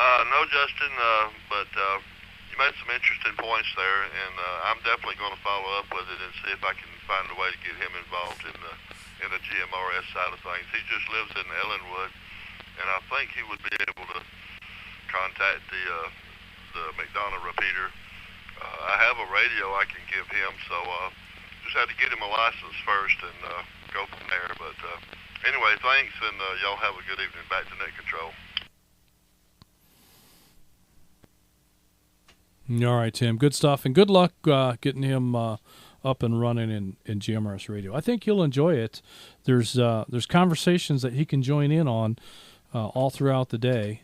No, Justin, but you made some interesting points there, and I'm definitely going to follow up with it and see if I can find a way to get him involved in the GMRS side of things. He just lives in Ellenwood, and I think he would be able to contact the McDonough repeater. I have a radio I can give him, so just had to get him a license first and go from there. But anyway, thanks, and y'all have a good evening. Back to Net Control. All right, Tim. Good stuff, and good luck getting him up and running in GMRS Radio. I think you'll enjoy it. There's conversations that he can join in on all throughout the day.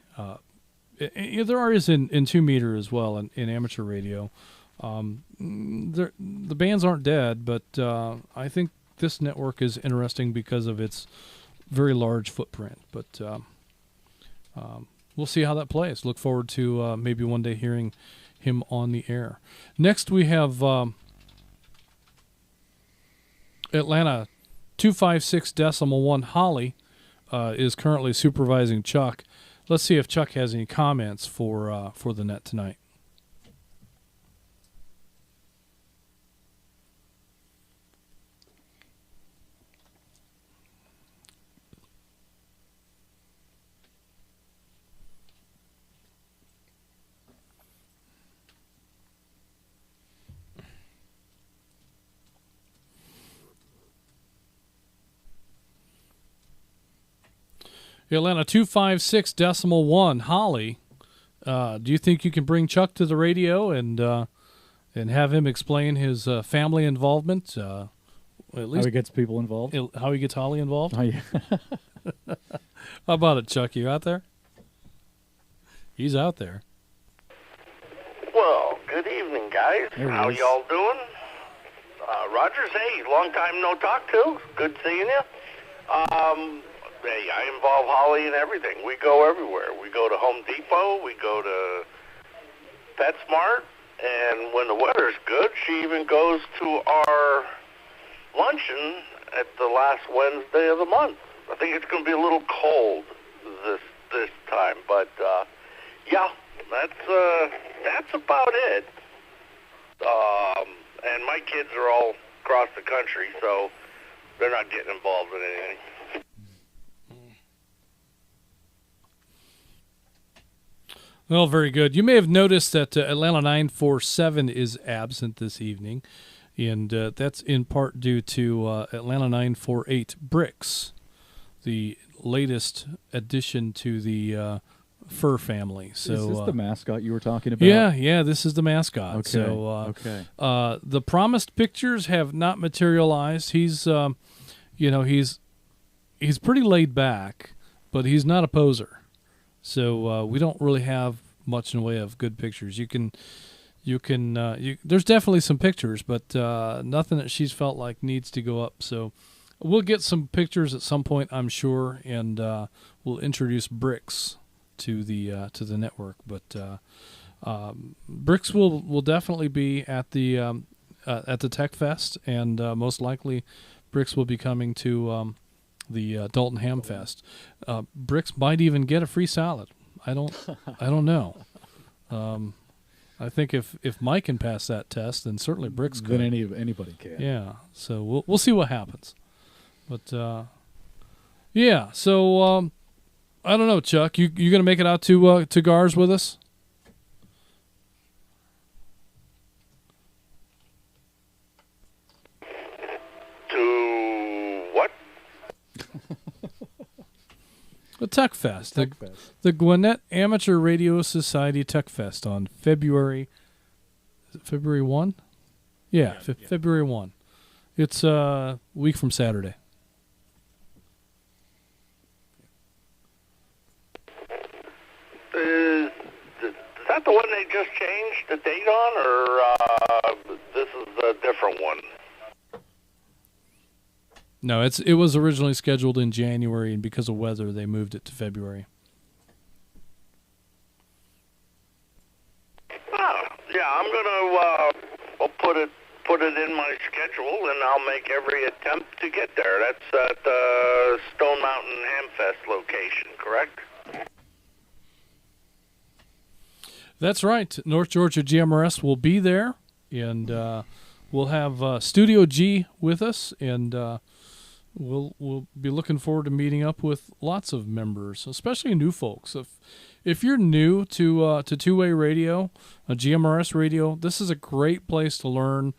There is in 2 meter as well in amateur radio. The bands aren't dead, but I think this network is interesting because of its very large footprint. But we'll see how that plays. Look forward to maybe one day hearing him on the air. Next we have Atlanta 256.1 Holly is currently supervising Chuck. Let's see if Chuck has any comments for the net tonight. Atlanta 256.1 Holly. Do you think you can bring Chuck to the radio and have him explain his family involvement? At least How he gets people involved? How he gets Holly involved? Oh, yeah. How about it, Chuck? You out there? He's out there. Well, good evening, guys. There he How is. y'all doing? Rogers, hey, long time no talk to. Good seeing you. Hey, I involve Holly in everything. We go everywhere. We go to Home Depot. We go to PetSmart. And when the weather's good, she even goes to our luncheon at the last Wednesday of the month. I think it's going to be a little cold this time, but yeah, that's about it. And my kids are all across the country, so they're not getting involved in anything. Well, very good. You may have noticed that Atlanta 947 is absent this evening, and that's in part due to Atlanta 948 Bricks, the latest addition to the fur family. So, is this the mascot you were talking about? Yeah, this is the mascot. Okay. So, Okay. The promised pictures have not materialized. He's, he's pretty laid back, but he's not a poser. So we don't really have much in the way of good pictures. There's definitely some pictures, but nothing that she's felt like needs to go up. So we'll get some pictures at some point, I'm sure, and we'll introduce Bricks to the network. But Bricks will definitely be at the Tech Fest, and most likely Bricks will be coming to the Dalton Ham Fest. Bricks might even get a free salad. I don't know. I think if Mike can pass that test, then certainly Bricks could. Then anybody can. Yeah. So we'll see what happens. But yeah. So I don't know, Chuck. You gonna make it out to GARS with us? To what? The Tech Fest. Tech Fest. The Gwinnett Amateur Radio Society Tech Fest on February. Is it February 1? Yeah, February 1. It's a week from Saturday. Is that the one they just changed the date on, or this is a different one? No, it was originally scheduled in January, and because of weather, they moved it to February. Oh, yeah, I'm gonna put it in my schedule, and I'll make every attempt to get there. That's at the Stone Mountain Hamfest location, correct? That's right. North Georgia GMRS will be there, and we'll have Studio G with us, and we'll be looking forward to meeting up with lots of members, especially new folks. If you're new to two-way radio, GMRS radio, this is a great place to learn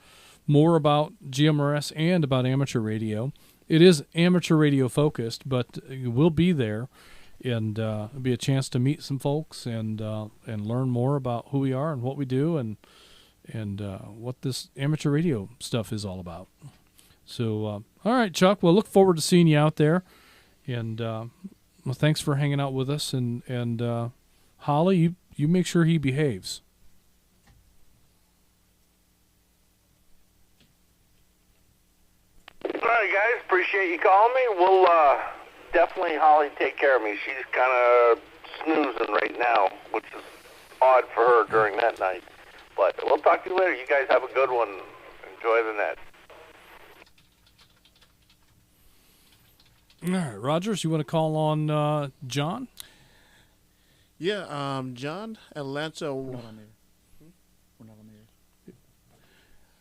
more about GMRS and about amateur radio. It is amateur radio focused, but we'll be there, and it'll be a chance to meet some folks and learn more about who we are and what we do and what this amateur radio stuff is all about. So, all right, Chuck. Well, look forward to seeing you out there, and well, thanks for hanging out with us. And Holly, you make sure he behaves. All right, guys. Appreciate you calling me. We'll definitely Holly take care of me. She's kind of snoozing right now, which is odd for her during that night. But we'll talk to you later. You guys have a good one. Enjoy the net. All right, Rogers, you want to call on John? Yeah, John, Atlanta. We're not on there. We're not on there.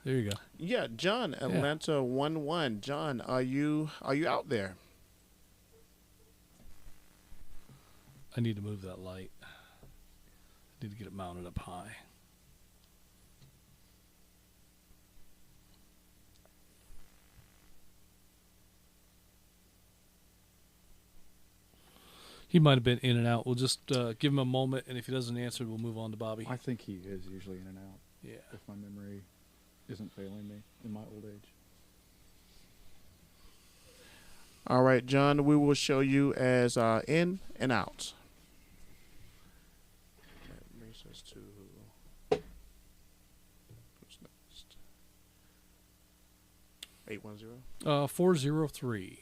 There you go. Yeah, John, Atlanta 1-1. John, are you out there? I need to move that light. I need to get it mounted up high. He might have been in and out. We'll just give him a moment, and if he doesn't answer, we'll move on to Bobby. I think he is usually in and out. Yeah. If my memory isn't failing me in my old age. All right, John, we will show you as in and out. That brings us to who's next? 810. 403.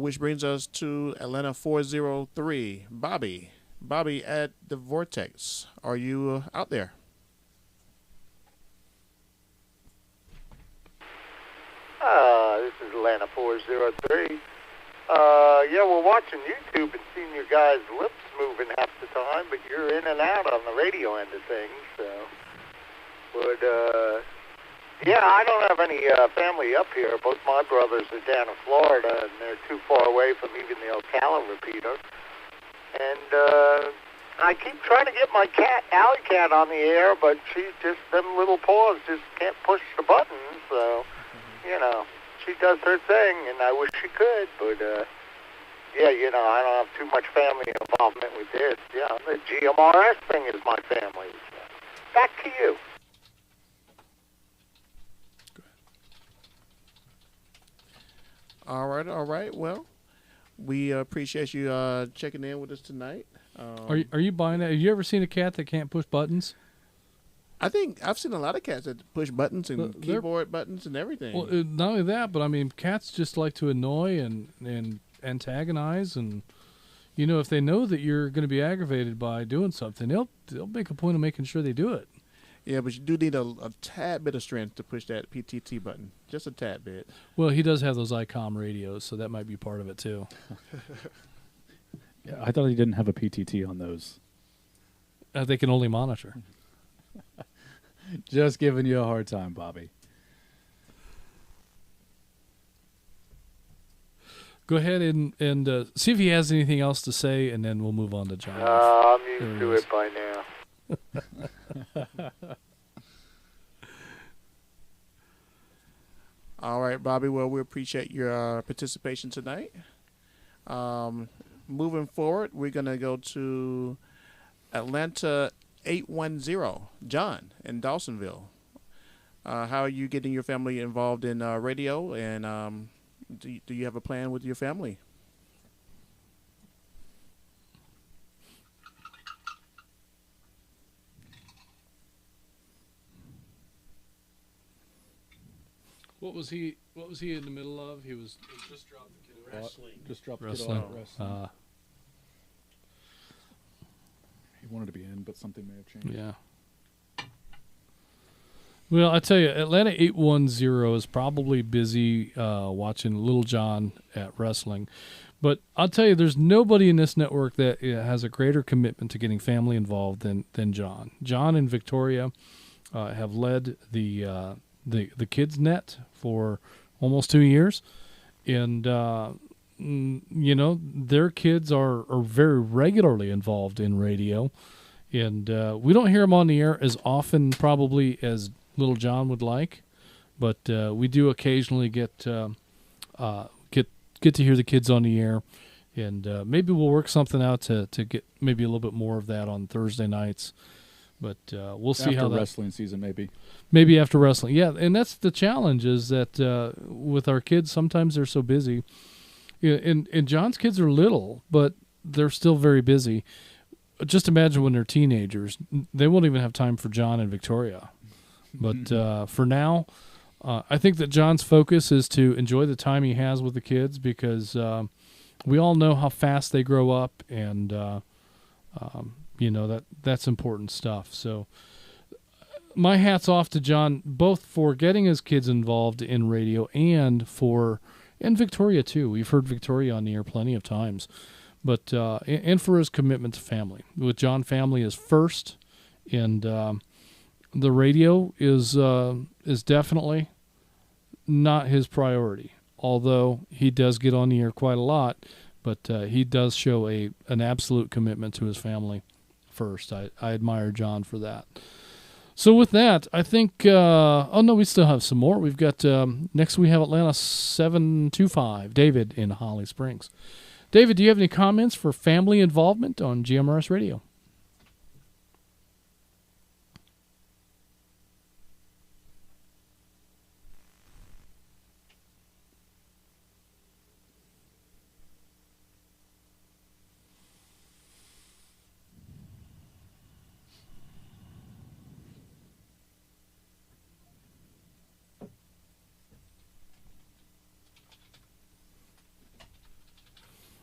Which brings us to Atlanta 403. Bobby. Bobby at the Vortex. Are you out there? This is Atlanta 403. Yeah, we're watching YouTube and seeing your guys' lips moving half the time, but you're in and out on the radio end of things, so. But, yeah, I don't have any family up here. Both my brothers are down in Florida, and they're too far away from even the Ocala repeater. And I keep trying to get my cat, Alley Cat, on the air, but she just, them little paws just can't push the button. So, you know, she does her thing, and I wish she could, but, yeah, you know, I don't have too much family involvement with this. Yeah, the GMRS thing is my family. So. Back to you. All right. Well, we appreciate you checking in with us tonight. Are you buying that? Have you ever seen a cat that can't push buttons? I think I've seen a lot of cats that push buttons and keyboard buttons and everything. Well, not only that, but I mean, cats just like to annoy and antagonize, and you know, if they know that you're going to be aggravated by doing something, they'll make a point of making sure they do it. Yeah, but you do need a tad bit of strength to push that PTT button. Just a tad bit. Well, he does have those ICOM radios, so that might be part of it, too. Yeah, I thought he didn't have a PTT on those. They can only monitor. Just giving you a hard time, Bobby. Go ahead and see if he has anything else to say, and then we'll move on to John. I'm There used he to is. it by now. All right, Bobby. Well, we appreciate your participation tonight. Moving forward, we're going to go to Atlanta 810, John in Dawsonville. How are you getting your family involved in radio, and do you have a plan with your family? What was he in the middle of? He just dropped the kid off. Wrestling. Just dropped it Wrestling. off. Wrestling. He wanted to be in, but something may have changed. Yeah. Well, I tell you, Atlanta 810 is probably busy watching Little John at wrestling. But I'll tell you, there's nobody in this network that has a greater commitment to getting family involved than John. John and Victoria have led the kids net for almost 2 years, and their kids are very regularly involved in radio, and we don't hear them on the air as often probably as Little John would like, but we do occasionally get to hear the kids on the air, and maybe we'll work something out to get maybe a little bit more of that on Thursday nights. But we'll see After how wrestling season, maybe. Maybe after wrestling, yeah. And that's the challenge, is that with our kids, sometimes they're so busy. And John's kids are little, but they're still very busy. Just imagine when they're teenagers, they won't even have time for John and Victoria. But for now, I think that John's focus is to enjoy the time he has with the kids, because we all know how fast they grow up, and that's important stuff. So my hat's off to John, both for getting his kids involved in radio and Victoria too. We've heard Victoria on the air plenty of times, but and for his commitment to family. With John, family is first, and the radio is definitely not his priority. Although he does get on the air quite a lot, but he does show an absolute commitment to his family first. I admire John for that. So with that, I think, we still have some more. We've got, next we have Atlanta 725, David in Holly Springs. David, do you have any comments for family involvement on GMRS Radio?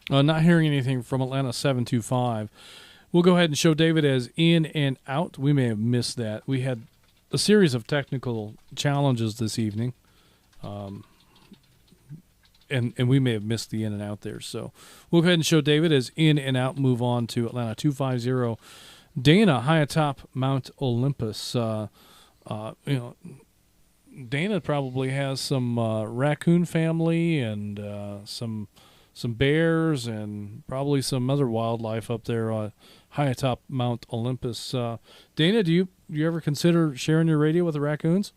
Not hearing anything from Atlanta 725. We'll go ahead and show David as in and out. We may have missed that. We had a series of technical challenges this evening, and we may have missed the in and out there. So we'll go ahead and show David as in and out. Move on to Atlanta 250. Dana, high atop Mount Olympus. Dana probably has some raccoon family and some bears and probably some other wildlife up there high atop Mount Olympus. Dana, do you ever consider sharing your radio with the raccoons?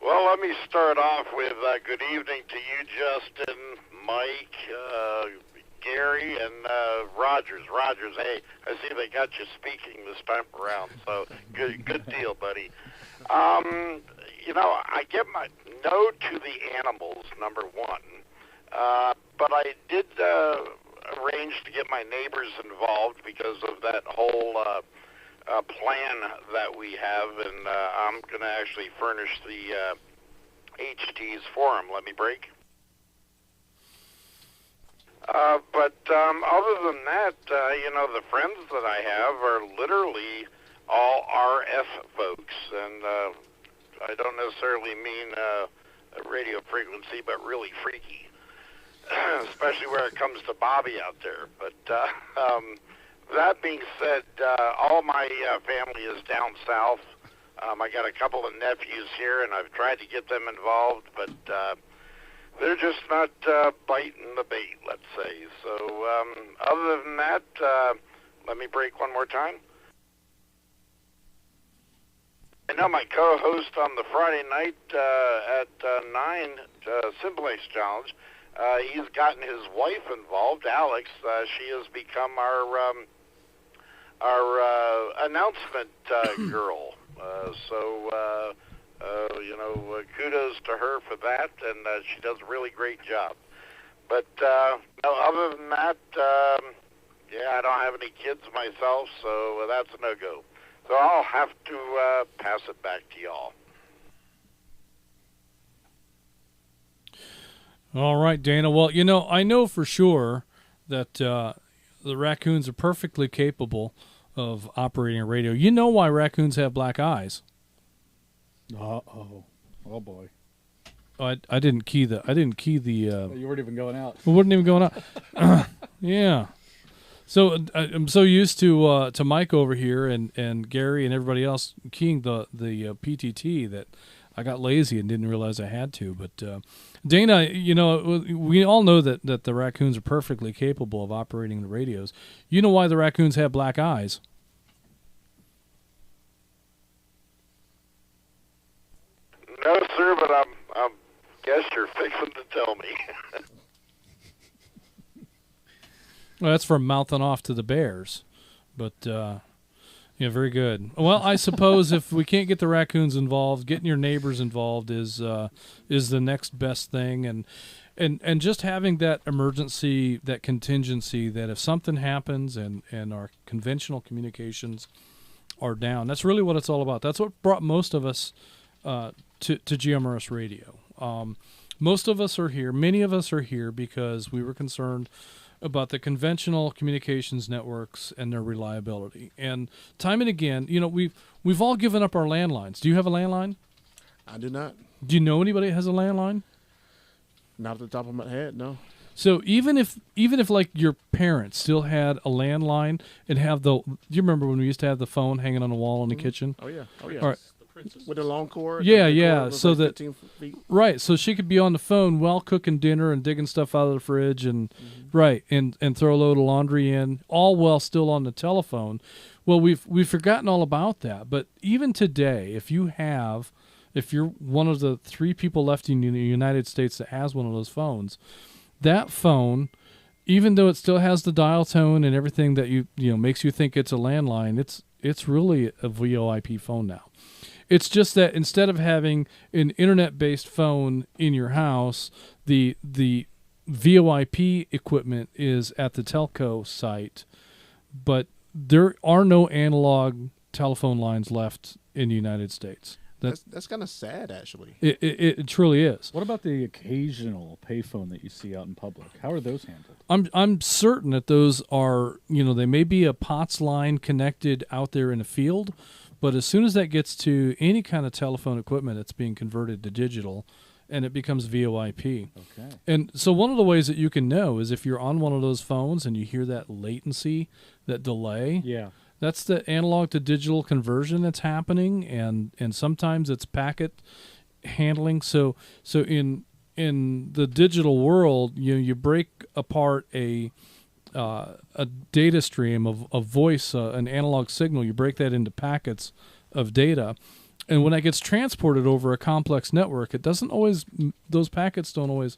Well, let me start off with good evening to you, Justin, Mike, Gary, and Rogers. Rogers, hey, I see they got you speaking this time around, so good deal, buddy. I get my no to the animals, number one, but I did arrange to get my neighbors involved because of that whole plan that we have, and I'm going to actually furnish the HTs for them. Let me break. But other than that, the friends that I have are literally all RF folks, and I don't necessarily mean a radio frequency, but really freaky, especially where it comes to Bobby out there. But that being said, all my family is down south, I got a couple of nephews here, and I've tried to get them involved, but they're just not biting the bait, let's say. So other than that, let me break one more time. I know my co-host on the Friday night at 9 Simplex Challenge, he's gotten his wife involved, Alex. She has become our announcement girl. So kudos to her for that, and she does a really great job. But no, other than that, I don't have any kids myself, so that's a no-go. So I'll have to pass it back to y'all. All right, Dana. Well, I know for sure that the raccoons are perfectly capable of operating a radio. You know why raccoons have black eyes? Oh boy. Oh, I didn't key the. You weren't even going out. We wasn't even going out. Yeah. So I'm so used to Mike over here and Gary and everybody else keying the PTT that I got lazy and didn't realize I had to. But Dana, we all know that the raccoons are perfectly capable of operating the radios. You know why the raccoons have black eyes? No, sir, but I guess you're fixing to tell me. Well, that's from mouthing off to the bears, but very good. Well, I suppose if we can't get the raccoons involved, getting your neighbors involved is the next best thing, and just having that emergency, that contingency, that if something happens and our conventional communications are down, that's really what it's all about. That's what brought most of us to GMRS Radio. Most of us are here. Many of us are here because we were concerned about the conventional communications networks and their reliability. And time and again, we've all given up our landlines. Do you have a landline? I do not. Do you know anybody that has a landline? Not at the top of my head, no. So even if like your parents still had a landline and have do you remember when we used to have the phone hanging on the wall in the kitchen? Oh yeah. All right. With a long cord. Yeah. Cord so like that 15 feet. Right, so she could be on the phone while cooking dinner and digging stuff out of the fridge and and throw a load of laundry in, all while still on the telephone. Well, we've forgotten all about that. But even today, if you're one of the 3 people left in the United States that has one of those phones, that phone, even though it still has the dial tone and everything that makes you think it's a landline, it's really a VoIP phone now. It's just that instead of having an internet-based phone in your house, the VoIP equipment is at the telco site, but there are no analog telephone lines left in the United States. That's kind of sad, actually. It truly is. What about the occasional payphone that you see out in public? How are those handled? I'm certain that those are, they may be a POTS line connected out there in a field, but as soon as that gets to any kind of telephone equipment, it's being converted to digital, and it becomes VoIP. Okay. And so one of the ways that you can know is if you're on one of those phones and you hear that latency, that delay. Yeah. That's the analog to digital conversion that's happening, and sometimes it's packet handling. So in the digital world, you break apart a data stream of voice, an analog signal. You break that into packets of data, and when that gets transported over a complex network, those packets don't always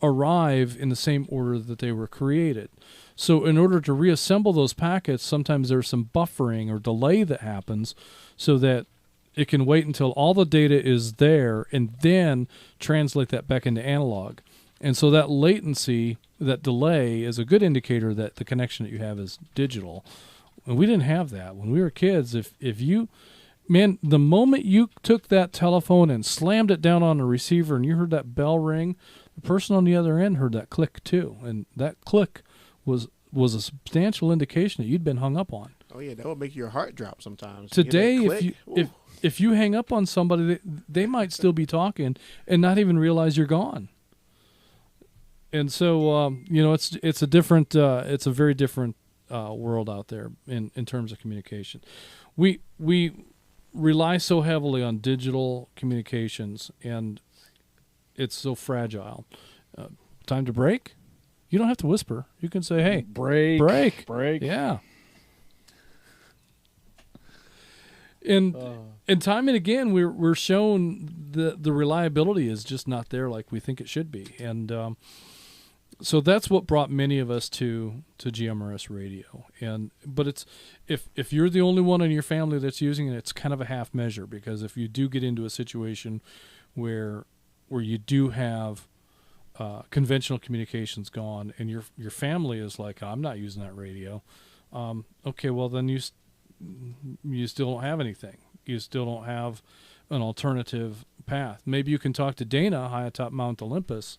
arrive in the same order that they were created. So in order to reassemble those packets, sometimes there's some buffering or delay that happens so that it can wait until all the data is there and then translate that back into analog. And so that latency, that delay, is a good indicator that the connection that you have is digital. And we didn't have that. When we were kids, if you, the moment you took that telephone and slammed it down on the receiver and you heard that bell ring, the person on the other end heard that click too. And that click was a substantial indication that you'd been hung up on. Oh yeah, that would make your heart drop sometimes. Today, if you hang up on somebody, they might still be talking and not even realize you're gone. And so it's a very different world out there in terms of communication. We rely so heavily on digital communications, and it's so fragile. Time to break? You don't have to whisper. You can say, hey, break. Yeah. And time and again, we're shown the reliability is just not there like we think it should be. And so that's what brought many of us to GMRS radio. But it's if you're the only one in your family that's using it, it's kind of a half measure, because if you do get into a situation where you do have conventional communications gone, and your family is like, I'm not using that radio. Okay, well then you still don't have anything. You still don't have an alternative path. Maybe you can talk to Dana high atop Mount Olympus,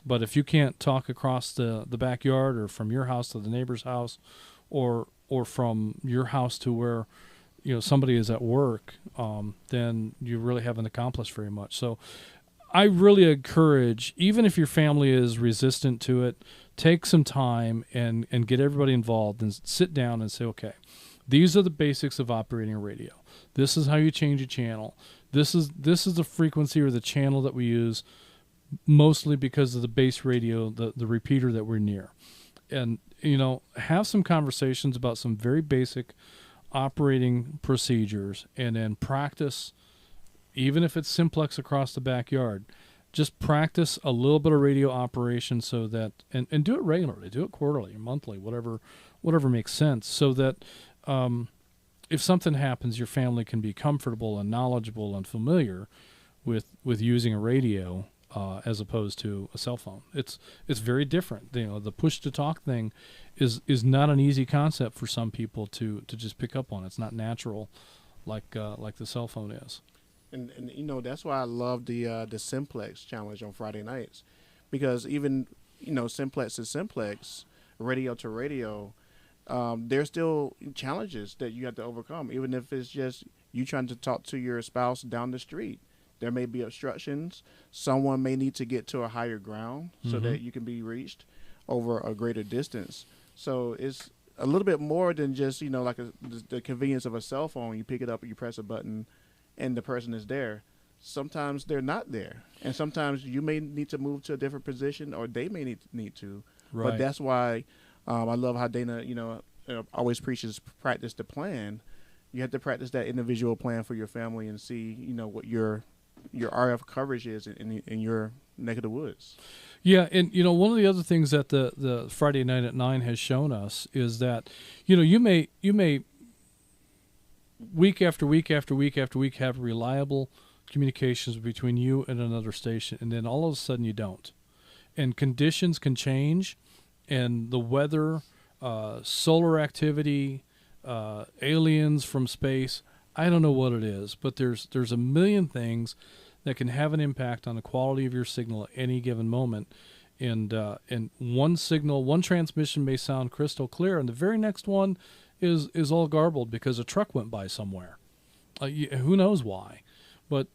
but if you can't talk across the backyard, or from your house to the neighbor's house, or from your house to where somebody is at work, then you really haven't accomplished very much. So I really encourage, even if your family is resistant to it, take some time and get everybody involved and sit down and say, okay, these are the basics of operating a radio. This is how you change a channel. This is the frequency or the channel that we use, mostly because of the base radio, the repeater that we're near. And, have some conversations about some very basic operating procedures, and then practice. Even if it's simplex across the backyard, just practice a little bit of radio operation, so that, and do it regularly, do it quarterly or monthly, whatever makes sense, so that if something happens, your family can be comfortable and knowledgeable and familiar with using a radio as opposed to a cell phone. It's very different. The push to talk thing is not an easy concept for some people to just pick up on. It's not natural like the cell phone is. And that's why I love the Simplex challenge on Friday nights, because even Simplex to Simplex, radio to radio, there's still challenges that you have to overcome. Even if it's just you trying to talk to your spouse down the street, there may be obstructions. Someone may need to get to a higher ground so that you can be reached over a greater distance. So it's a little bit more than just like the convenience of a cell phone. You pick it up, you press a button, and the person is there. Sometimes they're not there, and sometimes you may need to move to a different position, or they may need to. Right. But that's why I love how Dana, always preaches practice the plan. You have to practice that individual plan for your family and see, what your RF coverage is in your neck of the woods. Yeah, and one of the other things that the Friday Night at 9 has shown us is that you may week after week after week after week have reliable communications between you and another station, and then all of a sudden you don't. And conditions can change, and the weather, solar activity, aliens from space, I don't know what it is, but there's a million things that can have an impact on the quality of your signal at any given moment. And one signal, one transmission may sound crystal clear, and the very next one is all garbled because a truck went by somewhere. Who knows why? But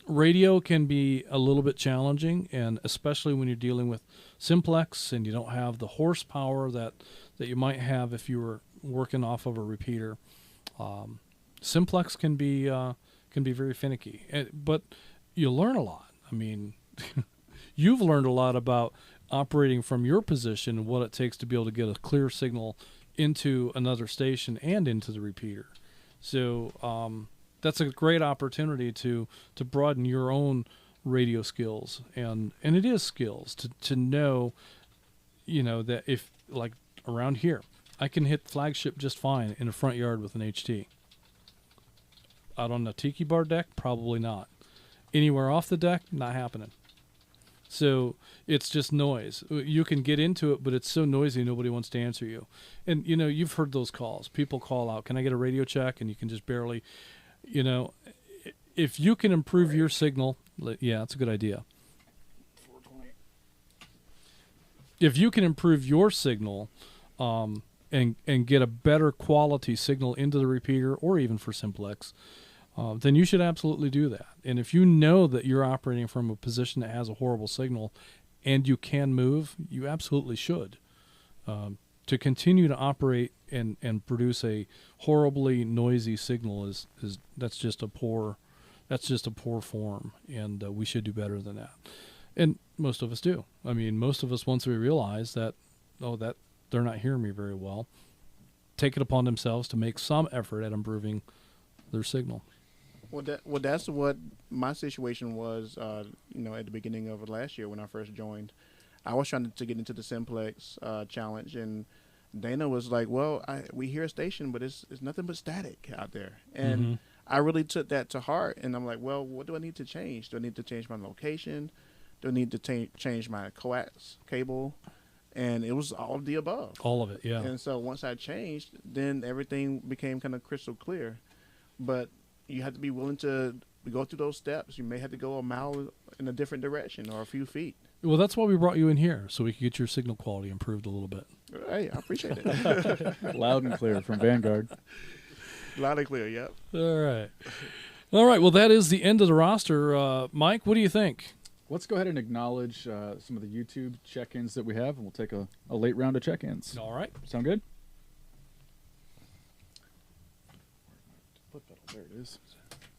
radio can be a little bit challenging, and especially when you're dealing with simplex and you don't have the horsepower that you might have if you were working off of a repeater. Simplex can be very finicky, but you learn a lot. I mean, you've learned a lot about operating from your position and what it takes to be able to get a clear signal into another station and into the repeater. So that's a great opportunity to broaden your own radio skills, and it is skills to know, that if, like around here, I can hit flagship just fine in a front yard with an HT. Out on the tiki bar deck, probably not. Anywhere off the deck, not happening. So it's just noise. You can get into it, but it's so noisy nobody wants to answer you. And, you've heard those calls. People call out, can I get a radio check? And you can just barely, if you can improve your signal, yeah, that's a good idea. 420. If you can improve your signal and get a better quality signal into the repeater, or even for simplex, then you should absolutely do that. And if you know that you're operating from a position that has a horrible signal and you can move, you absolutely should. to continue to operate and produce a horribly noisy signal is that's just a poor form, and we should do better than that. And most of us do. I mean, most of us, once we realize that that they're not hearing me very well, take it upon themselves to make some effort at improving their signal. Well, that's what my situation was. At the beginning of last year when I first joined, I was trying to get into the simplex challenge, and Dana was like, "Well, we hear a station, but it's nothing but static out there." And I really took that to heart, and I'm like, "Well, what do I need to change? Do I need to change my location? Do I need to change my coax cable?" And it was all of the above. All of it, yeah. And so once I changed, then everything became kind of crystal clear. But you have to be willing to go through those steps. You may have to go a mile in a different direction or a few feet. Well, that's why we brought you in here, so we could get your signal quality improved a little bit. Hey, I appreciate it. Loud and clear from Vanguard. Loud and clear, yep. All right. Well, that is the end of the roster. Mike, what do you think? Let's go ahead and acknowledge some of the YouTube check-ins that we have, and we'll take a late round of check-ins. All right. Sound good? There it is.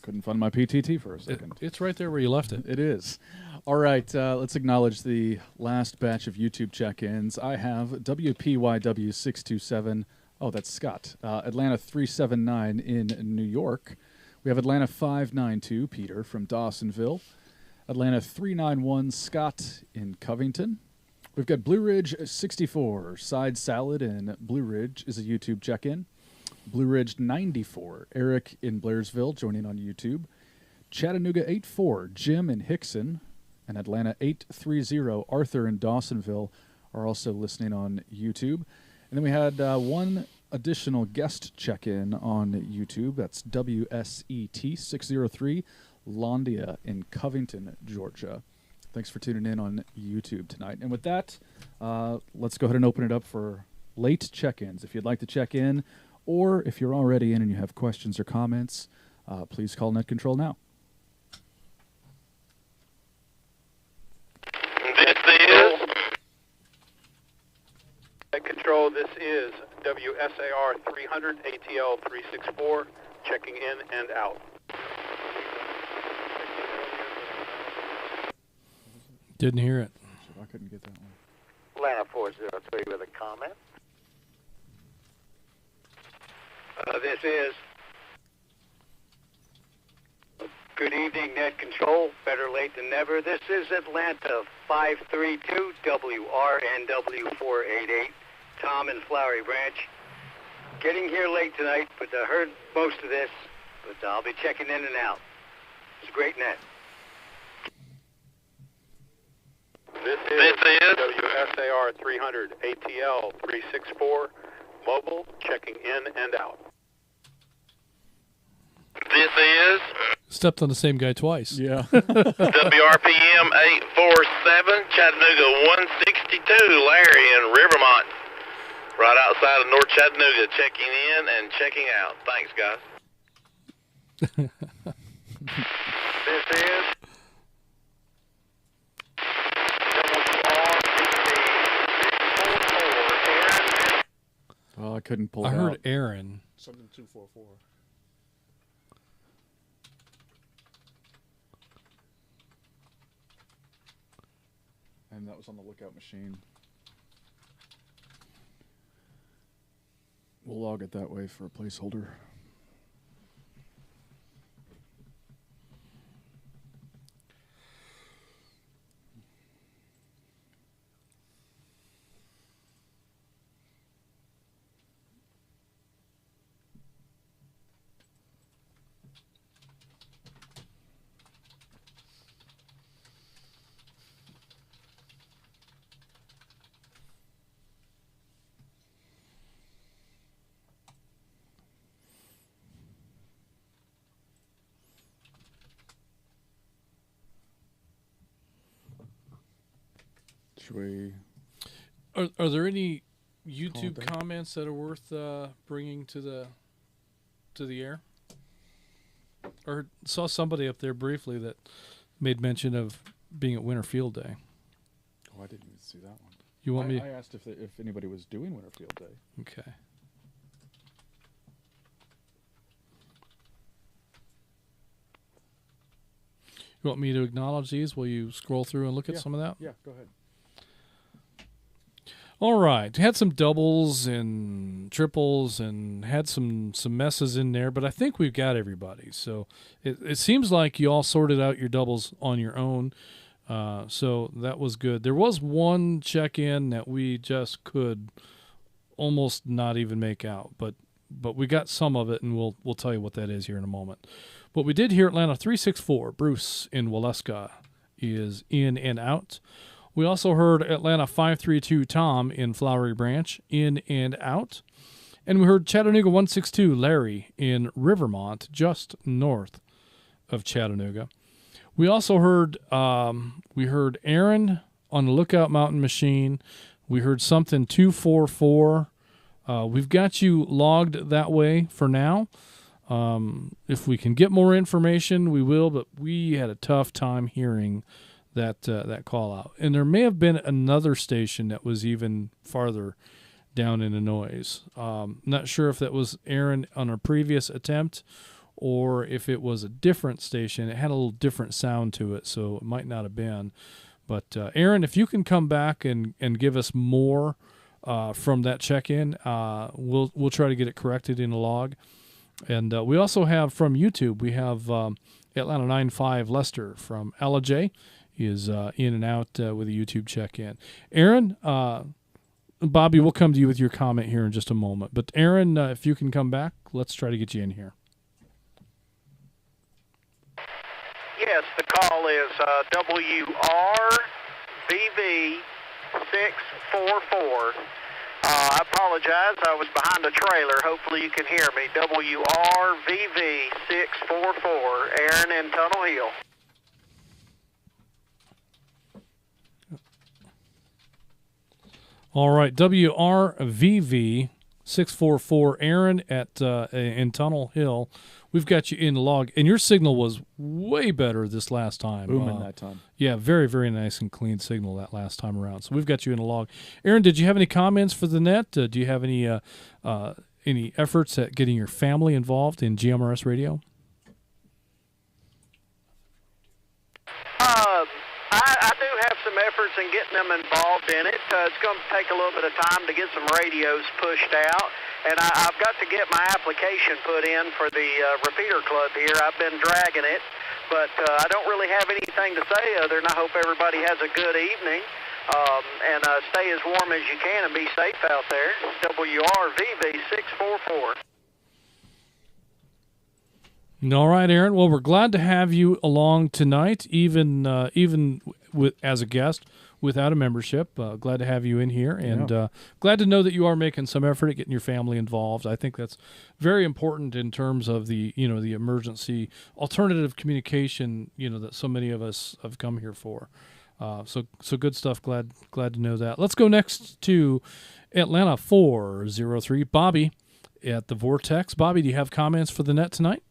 Couldn't find my PTT for a second. It's right there where you left it. It is. All right, let's acknowledge the last batch of YouTube check-ins. I have WPYW627. Oh, that's Scott. Atlanta 379 in New York. We have Atlanta 592, Peter from Dawsonville. Atlanta 391, Scott in Covington. We've got Blue Ridge 64, Side Salad in Blue Ridge is a YouTube check-in. Blue Ridge 94, Eric in Blairsville joining on YouTube. Chattanooga 84, Jim in Hickson. And Atlanta 830, Arthur in Dawsonville are also listening on YouTube. And then we had one additional guest check-in on YouTube. That's WSET 603, Londia in Covington, Georgia. Thanks for tuning in on YouTube tonight. And with that, let's go ahead and open it up for late check-ins. If you'd like to check in, or if you're already in and you have questions or comments, please call Net Control now. This is Net Control. This is WSAR 300 ATL 364 checking in and out. Didn't hear it. I couldn't get that one. Atlanta 403 with a comment. This is good evening, Net Control. Better late than never. This is Atlanta 532 WRNW 488. Tom in Flowery Branch. Getting here late tonight, but I heard most of this. But I'll be checking in and out. It's a great net. This is WSAR 300 ATL 364 mobile checking in and out. This is Stepped on the same guy twice. Yeah. WRPM 847, Chattanooga 162, Larry in Rivermont, right outside of North Chattanooga, checking in and checking out. Thanks, guys. This is Oh, I couldn't pull it I out. heard Aaron. Something 244. And that was on the lookout machine. We'll log it that way for a placeholder. Should we? Are there any Call YouTube it comments that are worth bringing to the air? Or saw somebody up there briefly that made mention of being at Winter Field Day. Oh, I didn't even see that one. You want me? I asked if anybody was doing Winterfield Day. Okay. You want me to acknowledge these? Will you scroll through and look at some of that? Yeah, go ahead. All right. Had some doubles and triples and had some messes in there, but I think we've got everybody. So it seems like you all sorted out your doubles on your own. So that was good. There was one check-in that we just could almost not even make out, but we got some of it, and we'll tell you what that is here in a moment. What we did here, Atlanta 364, Bruce in Waleska is in and out. We also heard Atlanta 532, Tom in Flowery Branch, in and out. And we heard Chattanooga 162, Larry in Rivermont, just north of Chattanooga. We also heard Aaron on the Lookout Mountain Machine. We heard something 244. We've got you logged that way for now. If we can get more information, we will, but we had a tough time hearing that call out. And there may have been another station that was even farther down in the noise. Not sure if that was Aaron on a previous attempt or if it was a different station. It had a little different sound to it, so it might not have been. But Aaron, if you can come back and give us more from that check-in, we'll try to get it corrected in the log. And we also have from YouTube, we have Atlanta 95 Lester from LJ is in and out with a YouTube check-in. Aaron, Bobby, we'll come to you with your comment here in just a moment. But Aaron, if you can come back, let's try to get you in here. Yes, the call is WRVV644. I apologize. I was behind a trailer. Hopefully you can hear me. WRVV644, Aaron in Tunnel Hill. All right, WRVV644, Aaron at in Tunnel Hill. We've got you in the log, and your signal was way better this last time. Booming that time. Yeah, very, very nice and clean signal that last time around. So we've got you in the log. Aaron, did you have any comments for the net? Do you have any efforts at getting your family involved in GMRS radio? I do have some efforts in getting them involved in it. It's going to take a little bit of time to get some radios pushed out. And I've got to get my application put in for the repeater club here. I've been dragging it, but I don't really have anything to say other than I hope everybody has a good evening. And stay as warm as you can and be safe out there. WRVV644. All right, Aaron. Well, we're glad to have you along tonight, even with as a guest without a membership. Glad to have you in here, and glad to know that you are making some effort at getting your family involved. I think that's very important in terms of the emergency alternative communication that so many of us have come here for. So good stuff. Glad to know that. Let's go next to Atlanta 403, Bobby at the Vortex. Bobby, do you have comments for the net tonight?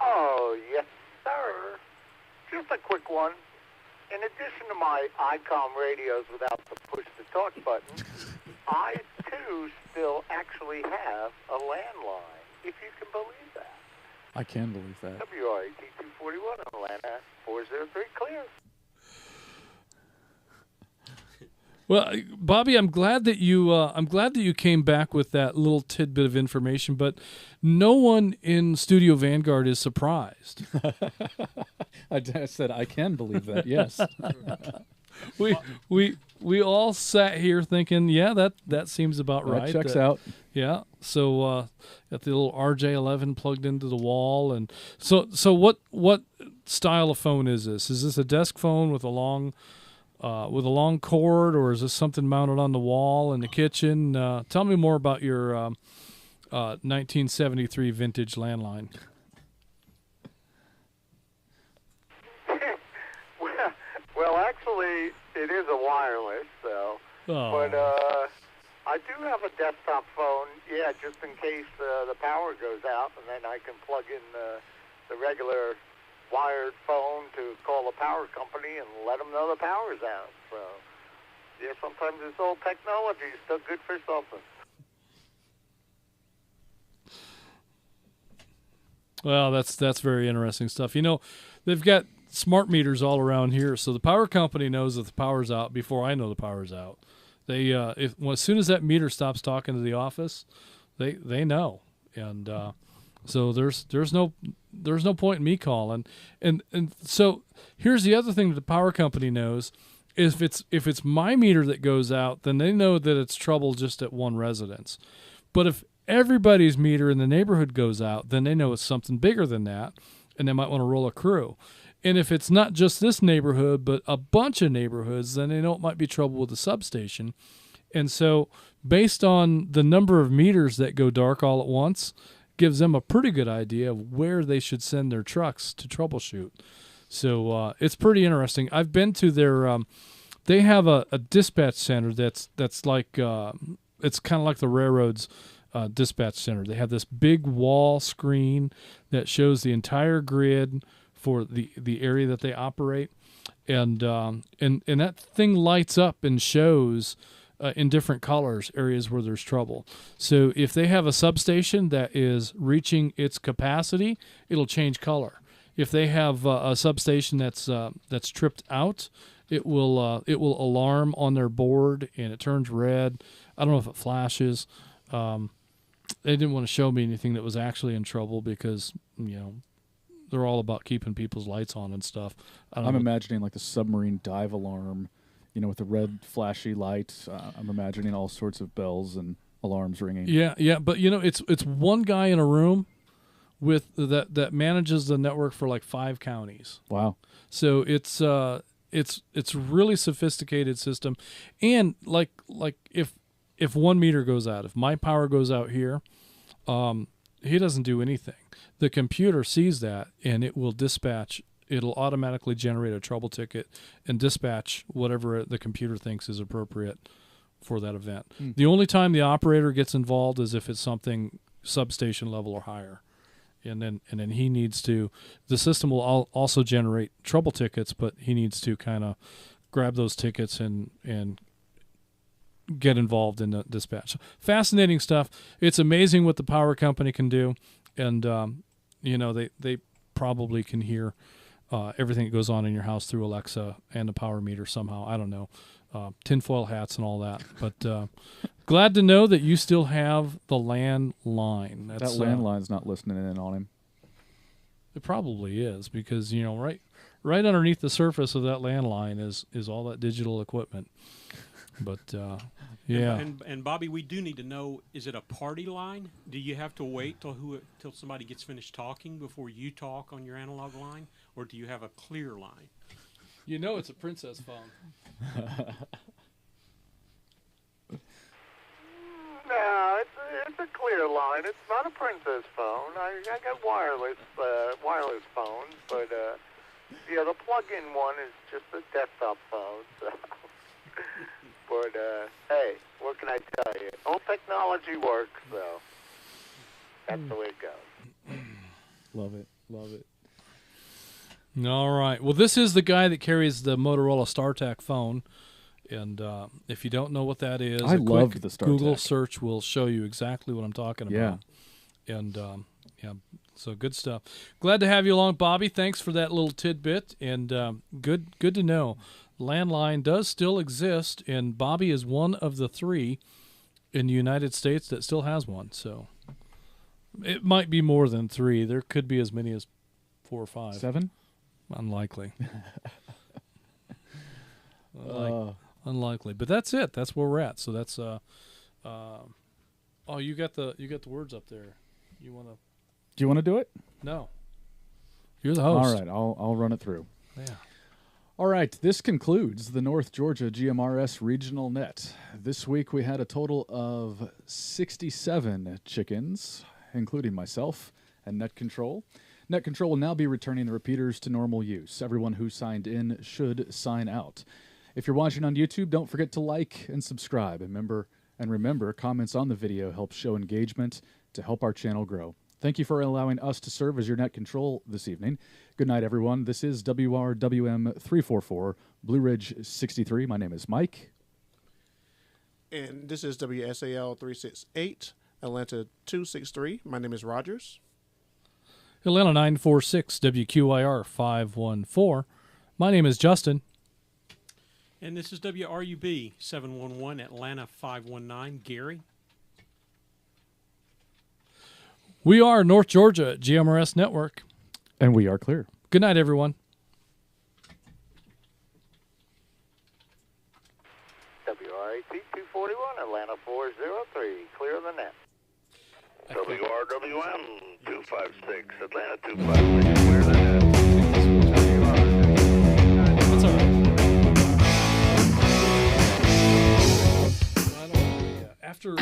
Oh, yes, sir. Just a quick one. In addition to my ICOM radios without the push-to-talk button, I, too, still actually have a landline, if you can believe that. I can believe that. WRAT 241, Atlanta 403, clear. Well, Bobby, I'm glad that you came back with that little tidbit of information, but no one in Studio Vanguard is surprised. I said I can believe that. Yes. we all sat here thinking, yeah, that seems about right. That checks out. Yeah. So got the little RJ11 plugged into the wall, and so what style of phone is this? Is this a desk phone with a long cord, or is this something mounted on the wall in the kitchen? Tell me more about your 1973 vintage landline. Well, actually, it is a wireless, so. Oh. But I do have a desktop phone, just in case the power goes out, and then I can plug in the regular wired phone to call the power company and let them know the power's out. So, yeah, sometimes this old technology is still good for something. Well, that's very interesting stuff. You know, they've got smart meters all around here, so the power company knows that the power's out before I know the power's out. They as soon as that meter stops talking to the office, they know, and so there's no point in me calling. And so here's the other thing that the power company knows. If it's my meter that goes out, then they know that it's trouble just at one residence. But if everybody's meter in the neighborhood goes out, then they know it's something bigger than that, and they might want to roll a crew. And if it's not just this neighborhood, but a bunch of neighborhoods, then they know it might be trouble with the substation. And so based on the number of meters that go dark all at once, gives them a pretty good idea of where they should send their trucks to troubleshoot. So it's pretty interesting. I've been to their they have a dispatch center that's like it's kind of like the railroad's dispatch center. They have this big wall screen that shows the entire grid for the area that they operate, and that thing lights up and shows in different colors areas where there's trouble. So if they have a substation that is reaching its capacity, it'll change color. If they have a substation that's tripped out, it will alarm on their board and it turns red. I don't know if it flashes. They didn't want to show me anything that was actually in trouble because, you know, they're all about keeping people's lights on and stuff. I'm imagining like the submarine dive alarm, you know, with the red flashy light. I'm imagining all sorts of bells and alarms ringing. Yeah, but you know, it's one guy in a room with that manages the network for like 5 counties. Wow. So it's really sophisticated system, and like if one meter goes out, if my power goes out here, he doesn't do anything. The computer sees that, and it will dispatch. It'll automatically generate a trouble ticket and dispatch whatever the computer thinks is appropriate for that event. The only time the operator gets involved is if it's something substation level or higher. And then he needs to, the system will also generate trouble tickets, but he needs to kind of grab those tickets and get involved in the dispatch. So, fascinating stuff. It's amazing what the power company can do, and you know, they probably can hear everything that goes on in your house through Alexa and the power meter somehow. I don't know, tinfoil hats and all that. But glad to know that you still have the landline. That landline's not listening in on him. It probably is, because, you know, right underneath the surface of that landline is all that digital equipment. But yeah. And Bobby, we do need to know: is it a party line? Do you have to wait till somebody gets finished talking before you talk on your analog line, or do you have a clear line? You know, it's a princess phone. No, it's a clear line. It's not a princess phone. I got wireless phones, but yeah, the plug-in one is just a desktop phone. So. But hey, what can I tell you? Old technology works, so that's the way it goes. Love it. All right. Well, this is the guy that carries the Motorola StarTAC phone. And if you don't know what that is, I love the StarTAC. Google search will show you exactly what I'm talking about. Yeah. And yeah, so good stuff. Glad to have you along, Bobby. Thanks for that little tidbit. And good to know. Landline does still exist, and Bobby is one of the 3 in the United States that still has one. So it might be more than 3. There could be as many as 4 or 5. 7? Unlikely. Unlikely, but that's it. That's where we're at. So that's oh, you got the words up there. Do you want to do it? No. You're the host. All right, I'll run it through. Yeah. All right, this concludes the North Georgia GMRS Regional Net. This week we had a total of 67 chickens, including myself and Net Control. Net Control will now be returning the repeaters to normal use. Everyone who signed in should sign out. If you're watching on YouTube, don't forget to like and subscribe. And remember, comments on the video help show engagement to help our channel grow. Thank you for allowing us to serve as your net control this evening. Good night, everyone. This is WRWM 344, Blue Ridge 63. My name is Mike. And this is WSAL 368, Atlanta 263. My name is Rogers. Atlanta 946, WQIR 514. My name is Justin. And this is WRUB 711, Atlanta 519, Gary. We are North Georgia GMRS Network. And we are clear. Good night, everyone. WRAT 241, Atlanta 403. Clear the net. WRWM 256, Atlanta 256. Clear the net. That's all right. After